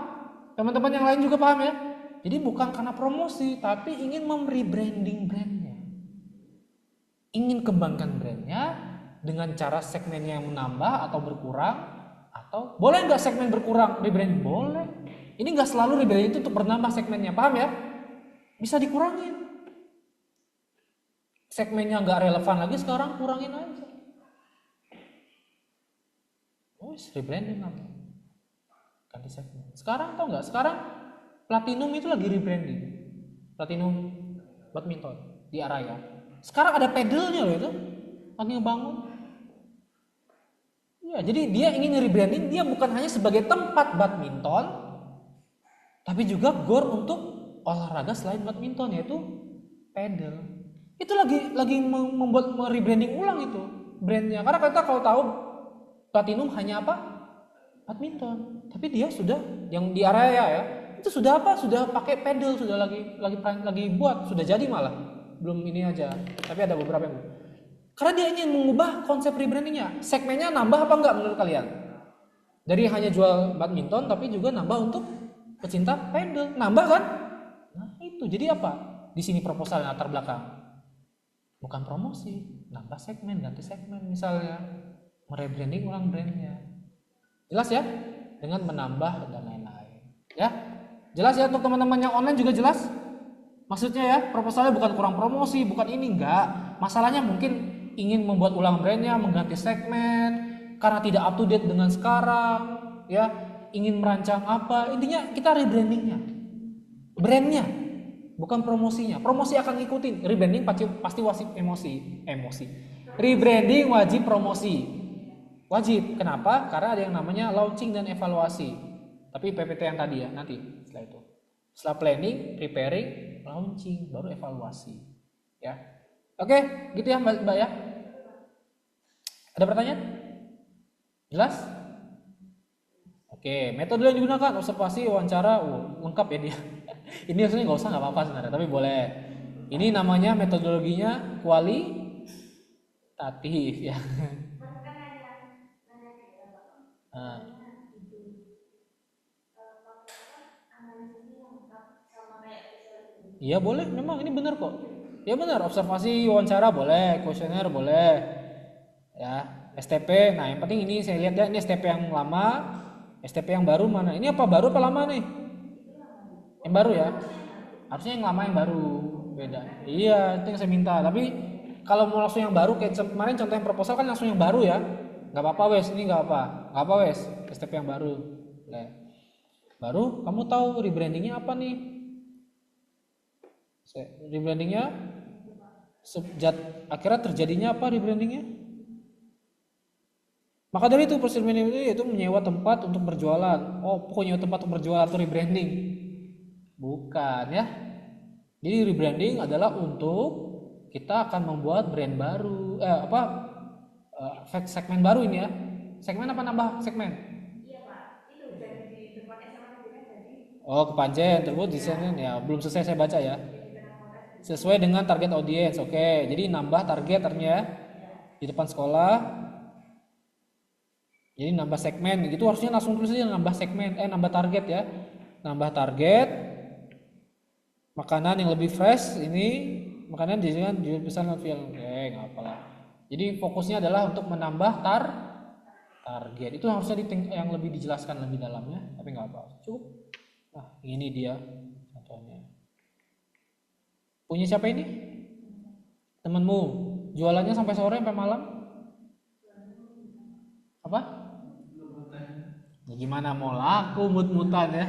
Teman-teman yang lain juga paham ya? Jadi bukan karena promosi, tapi ingin rebranding brandnya. Ingin kembangkan brandnya dengan cara segmennya yang menambah atau berkurang. Atau boleh nggak segmen berkurang rebranding? Boleh. Ini nggak selalu rebranding itu untuk bernambah segmennya, paham ya? Bisa dikurangin. Segmennya nggak relevan lagi, sekarang kurangin aja. Rebranding apa? Ganti segmen. Sekarang tau nggak? Sekarang Platinum itu lagi rebranding. Platinum badminton di Araya. Sekarang ada pedalnya loh itu. Lagi ngebangun. Ya, jadi dia ingin rebranding, dia bukan hanya sebagai tempat badminton, tapi juga gor untuk olahraga selain badminton, yaitu pedal. Itu lagi membuat rebranding ulang itu brandnya. Karena kita kalau tahu Platinum hanya apa? Badminton. Tapi dia sudah yang di area ya, itu sudah apa? Sudah pakai pedal, sudah lagi buat, sudah jadi malah. Belum ini aja. Tapi ada beberapa yang karena dia ingin mengubah konsep rebrandingnya. Segmennya nambah apa enggak menurut kalian? Dari hanya jual badminton tapi juga nambah untuk pecinta pedal. Nambah kan? Nah, itu. Jadi apa? Di sini proposal latar belakang. Bukan promosi, nambah segmen, ganti segmen misalnya. Merebranding ulang brandnya. Jelas ya? Dengan menambah dan lain-lain. Ya? Jelas ya untuk teman-teman yang online juga jelas? Maksudnya ya, proposalnya bukan kurang promosi, bukan ini, enggak. Masalahnya mungkin ingin membuat ulang brandnya, mengganti segmen, karena tidak up to date dengan sekarang, ya, ingin merancang apa, intinya kita rebrandingnya, brandnya, bukan promosinya. Promosi akan ngikutin, rebranding pasti wajib emosi, rebranding wajib promosi, wajib. Kenapa? Karena ada yang namanya launching dan evaluasi. Tapi PPT yang tadi ya, nanti setelah itu, setelah planning, preparing, launching, baru evaluasi, ya. Oke, gitu ya Mbak ya. Ada pertanyaan? Jelas? Oke, metode yang digunakan observasi, wawancara, lengkap ya dia. Ini sebenarnya nggak usah, nggak apa-apa sebenarnya, tapi boleh. Ini namanya metodologinya kualitatif ya. Nah. Iya boleh, memang ini benar kok. Ya benar, observasi, wawancara boleh, kuesioner boleh, ya, STP. Nah yang penting ini saya lihat ya, ini STP yang lama, STP yang baru mana? Ini apa baru apa lama nih? Yang baru ya? Harusnya yang lama yang baru, beda. Iya, itu yang saya minta. Tapi kalau mau langsung yang baru, kayak kemarin contoh yang proposal kan langsung yang baru ya, nggak apa-apa wes, ini nggak apa wes, STP yang baru. Nah, baru kamu tahu rebrandingnya apa nih? Rebrandingnya akhirnya terjadinya apa rebrandingnya? Maka dari itu proses rebranding itu menyewa tempat untuk berjualan. Oh, pokoknya tempat untuk berjualan atau rebranding? Bukan ya. Jadi rebranding adalah untuk kita akan membuat brand baru, segmen baru ini ya. Segmen apa nambah segmen? Iya Pak, itu di depan SMA jadi. Oh, kepanjen tersebut desainnya ya belum selesai saya baca ya. Sesuai dengan target audiens. Oke, jadi nambah target ternyata di depan sekolah. Jadi nambah segmen gitu, harusnya langsung tulis aja nambah segmen, nambah target ya. Nambah target makanan yang lebih fresh, ini makanan dengan jual pesan film. Oke, nggak apalah. Jadi fokusnya adalah untuk menambah target. Itu harusnya yang lebih dijelaskan lebih dalamnya, tapi nggak apa. Cukup. Nah, ini dia contohnya. Punya siapa ini? Temenmu. Jualannya sampai sore sampai malam? Apa? Ya gimana mau laku mut-mutan ya?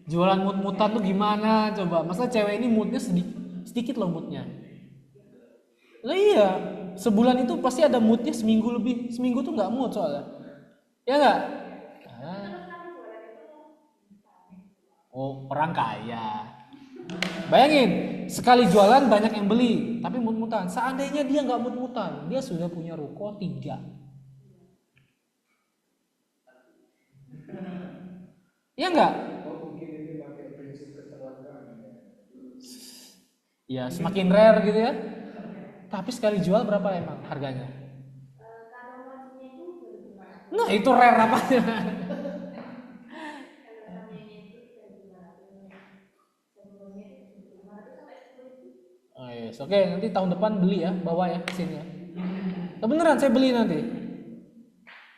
Jualan mut-mutan tuh gimana coba? Masa cewek ini moodnya sedikit loh moodnya. Lah iya, sebulan itu pasti ada moodnya seminggu lebih. Seminggu tuh nggak mood soalnya. Ya nggak? Oh, orang kaya. Bayangin, sekali jualan banyak yang beli, tapi mut-mutan. Seandainya dia nggak mut-mutan, dia sudah punya ruko 3. Ya nggak? Ya semakin rare gitu ya. Tapi sekali jual berapa emang harganya? Nah itu rare apa? Oh, yes. Oke, nanti tahun depan beli ya, bawa ya ke sini ya. Nah, beneran saya beli nanti.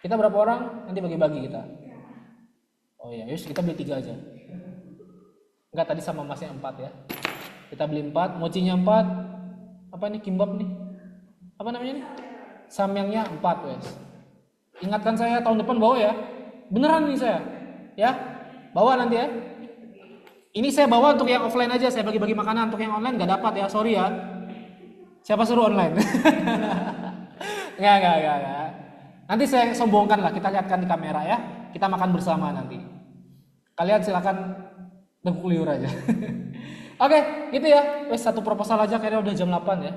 Kita berapa orang? Nanti bagi-bagi kita. Oh ya, yus kita beli 3 aja. Enggak, tadi sama masnya 4 ya. Kita beli 4, mochinya 4. Apa nih kimbap nih? Apa namanya nih? Samyangnya 4 wes. Ingatkan saya tahun depan bawa ya. Beneran nih saya. Ya. Bawa nanti ya. Ini saya bawa untuk yang offline aja, saya bagi-bagi makanan. Untuk yang online nggak dapat ya, sorry ya. Siapa suruh online? Nggak. Nanti saya sombongkan lah, kita lihatkan di kamera ya. Kita makan bersama nanti. Kalian silakan Teguk liur aja. Oke, gitu ya. Wes satu proposal aja kayaknya udah jam 8 ya.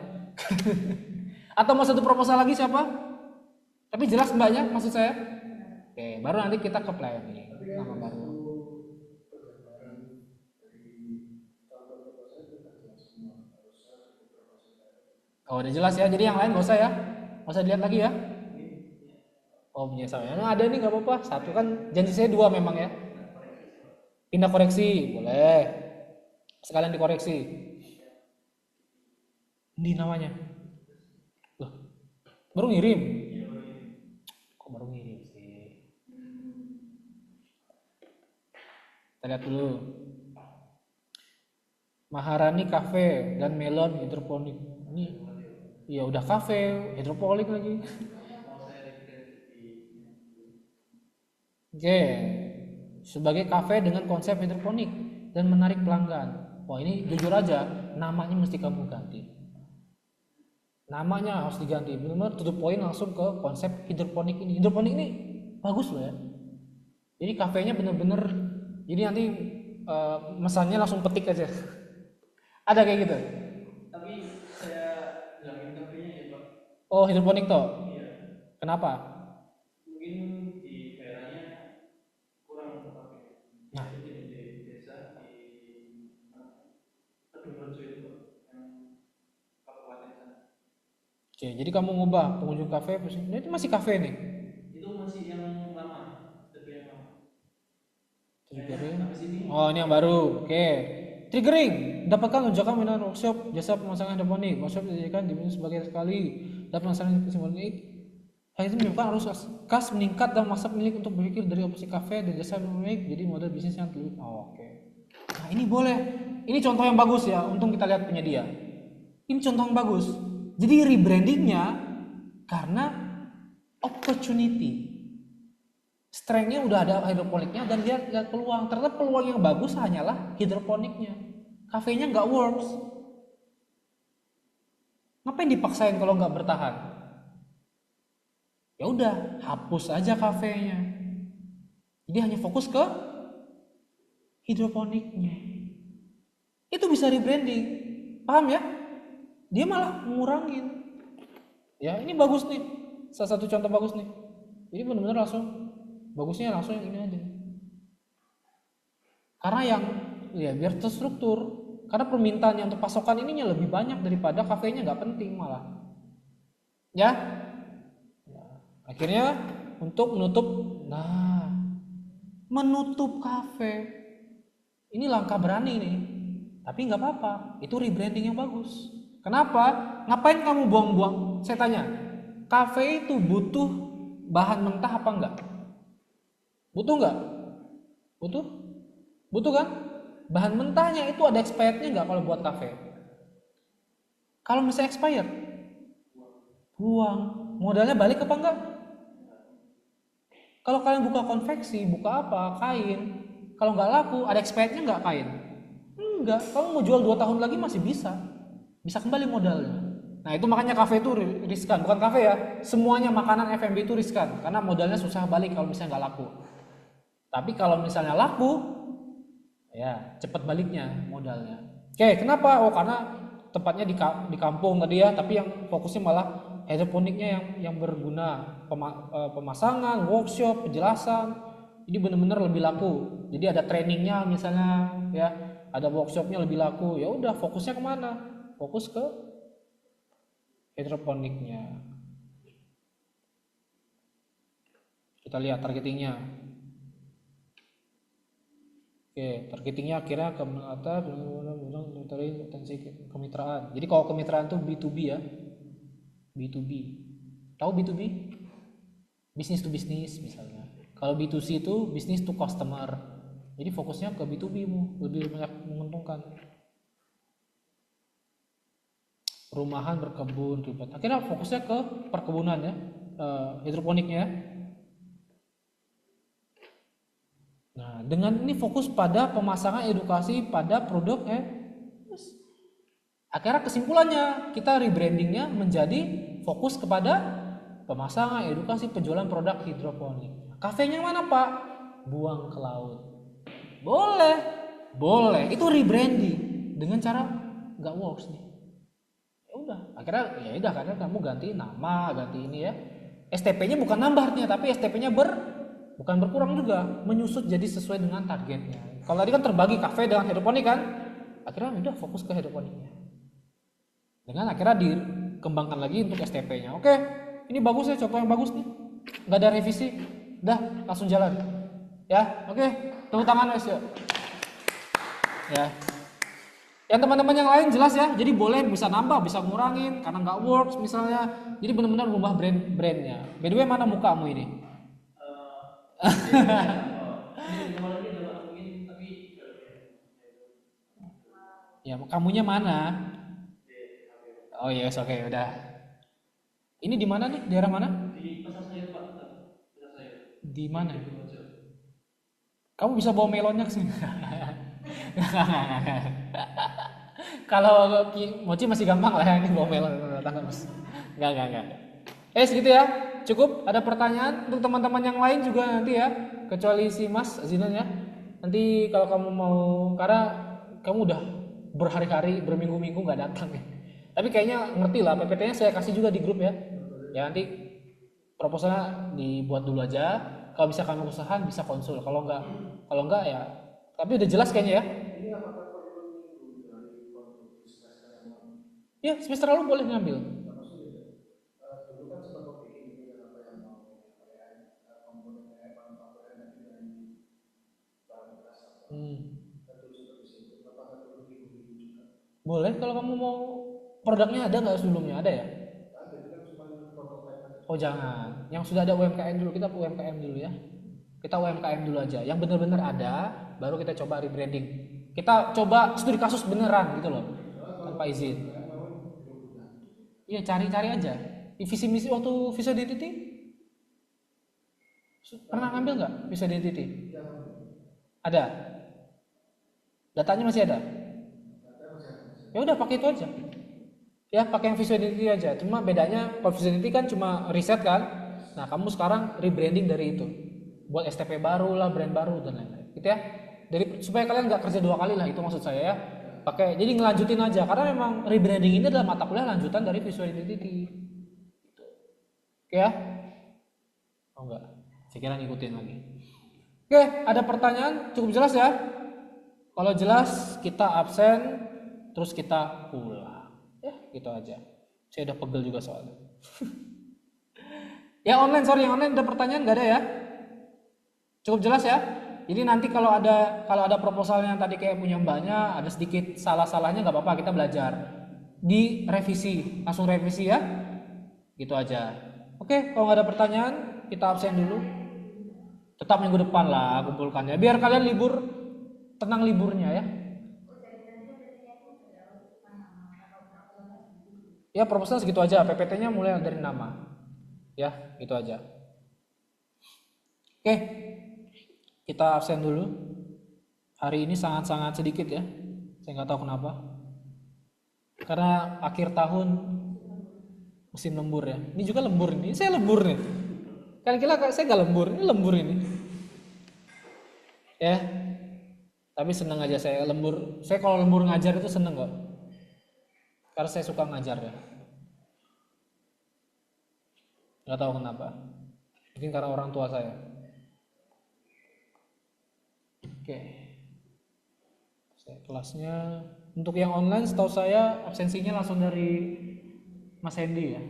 Atau mau satu proposal lagi siapa? Tapi jelas mbaknya maksud saya. Oke, baru nanti kita ke planning. Nama baru. Oh, udah jelas ya. Jadi yang lain gak usah ya. Gak usah dilihat lagi ya. Oh, punya saya. Nah, ada nih gak apa-apa. Satu kan janji saya 2 memang ya. Pindah koreksi, boleh. Sekalian dikoreksi. Ini namanya. Loh, baru ngirim. Kok baru ngirim sih? Kita lihat dulu. Maharani Cafe dan Melon Hidroponik. Ini ya udah kafe, hidroponik lagi. Oke. Sebagai kafe dengan konsep hidroponik dan menarik pelanggan. Wah, ini jujur aja, namanya mesti kamu ganti. Namanya harus diganti. Benar-benar to the point langsung ke konsep hidroponik ini. Hidroponik ini bagus loh ya. Jadi kafenya bener-bener, jadi nanti mesannya langsung petik aja. Ada kayak gitu. Tapi saya bilangin kafenya ya Pak. Oh, hidroponik toh. Iya. Kenapa? Mungkin di daerahnya kurang kafe. Nah. Jadi di desa di Kedungrejo itu Pak, yang kabupaten sana. Oke, jadi kamu ngubah pengunjung kafe, nah, itu masih kafe nih. Itu masih yang lama, tapi yang lama. Triggering. Habis ini Oh, ini yang baru. Oke. Triggering. Dapatkan lonjakan minat workshop jasa pemasangan hidroponik. Workshop dijadikan diminus sebagai sekali. Dan pemasangan hidroponik. Hal itu menyebabkan arus kas meningkat dan masa pemilik untuk berpikir dari opsi kafe dan jasa hidroponik. Jadi model bisnis yang terlalu. Oh, oke. Nah, ini boleh. Ini contoh yang bagus ya. Untung kita lihat penyedia. Ini contoh yang bagus. Jadi rebrandingnya karena opportunity. Strength-nya udah ada hidroponiknya dan dia lihat peluang. Ternyata peluang yang bagus hanyalah hidroponiknya. Kafenya nggak works. Ngapain dipaksain kalau nggak bertahan? Ya udah, hapus aja kafenya. Jadi hanya fokus ke hidroponiknya. Itu bisa rebranding. Paham ya? Dia malah ngurangin. Ya, ini bagus nih. Salah satu contoh bagus nih. Jadi benar-benar langsung bagusnya langsung yang ini aja. Karena yang ya biar terstruktur. Karena permintaan yang untuk pasokan ininya lebih banyak daripada kafenya nggak penting malah. Ya. Akhirnya untuk menutup kafe. Ini langkah berani nih. Tapi nggak apa-apa. Itu rebranding yang bagus. Kenapa? Ngapain kamu buang-buang? Saya tanya. Kafe itu butuh bahan mentah apa enggak? Butuh nggak? Butuh? Butuh kan? Bahan mentahnya itu ada expirednya nggak kalau buat kafe? Kalau misalnya expired, buang. Modalnya balik apa enggak? Kalau kalian buka konveksi, buka apa? Kain. Kalau nggak laku, ada expirednya nggak kain? Enggak. Kalau mau jual 2 tahun lagi masih bisa. Bisa kembali modalnya. Nah, itu makanya kafe itu riskan. Bukan kafe ya. Semuanya makanan F&B itu riskan. Karena modalnya susah balik kalau misalnya nggak laku. Tapi kalau misalnya laku, ya cepat baliknya modalnya. Oke, kenapa? Oh, karena tempatnya di kampung tadi ya, tapi yang fokusnya malah hidroponiknya yang berguna, pemasangan, workshop, penjelasan. Jadi benar-benar lebih laku. Jadi ada trainingnya misalnya, ya, ada workshopnya lebih laku. Ya udah, fokusnya kemana? Fokus ke hidroponiknya. Kita lihat targetingnya. Oke, targetingnya akhirnya ke atas, potensi kemitraan. Jadi kalau kemitraan itu B2B ya, B2B. Tahu B2B? Business to business misalnya. Kalau B2C itu business to customer. Jadi fokusnya ke B2B mu, lebih banyak menguntungkan. Perumahan, berkebun, ribet. Akhirnya fokusnya ke perkebunan ya, hidroponiknya. Nah, dengan ini fokus pada pemasangan edukasi pada produk akhirnya kesimpulannya kita rebrandingnya menjadi fokus kepada pemasangan edukasi penjualan produk hidroponik. Kafenya mana Pak? Buang ke laut. Boleh, Boleh, itu rebranding dengan cara nggak works nih. Ya udah, akhirnya ya udah karena kamu ganti nama, ganti ini ya. STP-nya bukan nambah artinya, tapi STP-nya bukan berkurang juga, menyusut jadi sesuai dengan targetnya. Kalau tadi kan terbagi kafe dengan hidroponik kan, akhirnya udah fokus ke hidroponiknya. Dengan akhirnya dikembangkan lagi untuk STP-nya. Oke, ini bagus ya, contoh yang bagus nih. Nggak ada revisi, udah langsung jalan. Ya, oke, tepuk tangan guys yuk. Ya. Yang teman-teman yang lain jelas ya. Jadi boleh bisa nambah, bisa ngurangin karena nggak works misalnya. Jadi benar-benar rubah brandnya. By the way mana mukamu ini? Ya kamunya mana? Oh yes, oke udah. Ini di mana nih? Daerah mana? Di pasar saya Pak, pasar saya. Di mana? Di Lumajang. Kamu bisa bawa melonnya ke sini. Kalau Mochi masih gampang lah ya, ini bawa melon datang mas. Enggak. Segitu ya. Cukup. Ada pertanyaan untuk teman-teman yang lain juga nanti ya. Kecuali si Mas Zinan ya. Nanti kalau kamu mau, karena kamu udah berhari-hari, berminggu-minggu nggak datang ya. Tapi kayaknya ngerti lah. PPT-nya saya kasih juga di grup ya. Ya nanti proposalnya dibuat dulu aja. Kalau bisa kamu usahakan bisa konsul. Kalau enggak ya. Tapi udah jelas kayaknya ya. Ya semester lalu boleh ngambil. Boleh kalau kamu mau. Produknya ada nggak sebelumnya? Ada ya? Oh jangan. Yang sudah ada UMKM dulu. Kita UMKM dulu ya. Kita UMKM dulu aja. Yang benar-benar ada, baru kita coba rebranding. Kita coba studi kasus beneran gitu loh, tanpa izin. Iya cari-cari aja. Di visi misi waktu visa identity pernah ngambil nggak visa identity? Ada. Datanya masih ada. Ya udah pakai itu aja. Ya pakai yang visual identity aja. Cuma bedanya kalau visual identity kan cuma riset kan. Nah kamu sekarang rebranding dari itu, buat STP baru lah, brand baru dan lain-lain. Gitu ya. Jadi supaya kalian nggak kerja 2 kali lah, itu maksud saya ya. Pakai jadi ngelanjutin aja karena memang rebranding ini adalah mata kuliah lanjutan dari visual identity. Gitu. Oke ya? Oh enggak. Saya kira ngikutin lagi. Oke, ada pertanyaan? Cukup jelas ya? Kalau jelas kita absen, terus kita pulang. Ya, gitu aja. Saya udah pegel juga soalnya. Yang online ada pertanyaan nggak ada ya? Cukup jelas ya? Jadi nanti kalau ada proposalnya yang tadi kayak punya mbaknya, ada sedikit salah-salahnya nggak apa-apa, kita belajar. Direvisi, langsung revisi ya. Gitu aja. Oke, kalau nggak ada pertanyaan, kita absen dulu. Tetap minggu depan lah kumpulkannya. Biar kalian libur, tenang liburnya ya. Ya proposal segitu aja, PPT-nya mulai dari nama. Ya, gitu aja. Oke, kita absen dulu. Hari ini sangat-sangat sedikit ya. Saya nggak tahu kenapa. Karena akhir tahun musim lembur ya. Ini juga lembur ini. Saya lembur nih. Kan kira saya nggak lembur, ini lembur ini. Ya, tapi seneng aja saya lembur. Saya kalau lembur ngajar itu seneng kok. Karena saya suka ngajar ya. Gak tahu kenapa. Mungkin karena orang tua saya. Oke. Saya kelasnya untuk yang online setahu saya absensinya langsung dari Mas Hendy ya.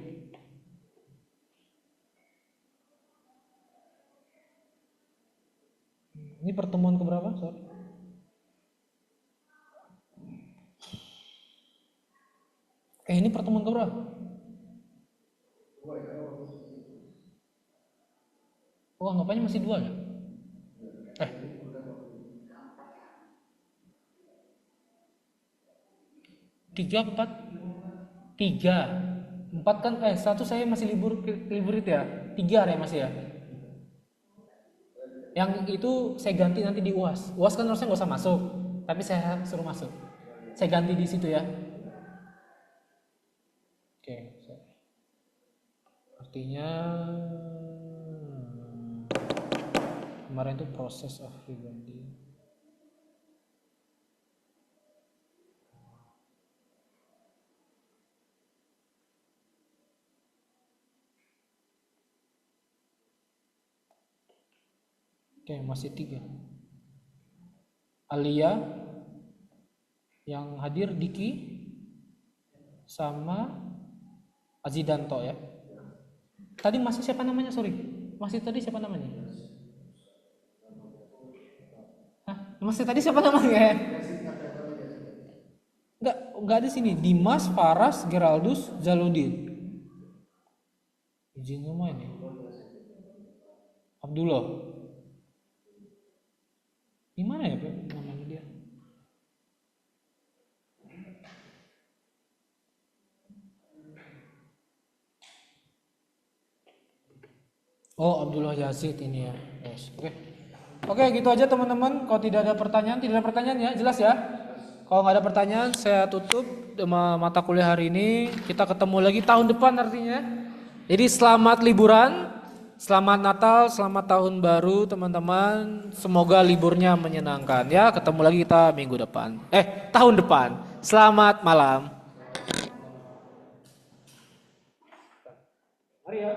Ini pertemuan keberapa? Sorry. Ini pertemuan keberapa? Oh, anggapannya masih 2 ya? 3, 4? 3. 4 kan, 1 saya masih libur itu ya? 3 hari masih ya? Yang itu saya ganti nanti di UAS. UAS kan harusnya nggak usah masuk, tapi saya suruh masuk. Saya ganti di situ ya. Oke. Artinya kemarin itu proses of rebranding. Oke, masih 3. Alia, yang hadir Diki, sama Azidanto ya. Tadi masih siapa namanya? Sorry. Masih tadi siapa namanya? Hah? Masih tadi siapa namanya? Enggak di sini. Dimas, Faras, Geraldus, Jaludin. Izin semua ini. Abdullah. Gimana ya, Pak? Namanya dia. Oh, Abdullah Yazid ini ya. Yes. Oke. Oke, gitu aja teman-teman. Kalau tidak ada pertanyaan ya, jelas ya. Kalau nggak ada pertanyaan, saya tutup mata kuliah hari ini. Kita ketemu lagi tahun depan artinya. Jadi selamat liburan, selamat Natal, selamat tahun baru teman-teman. Semoga liburnya menyenangkan ya. Ketemu lagi kita minggu depan. Tahun depan. Selamat malam. Mari ya.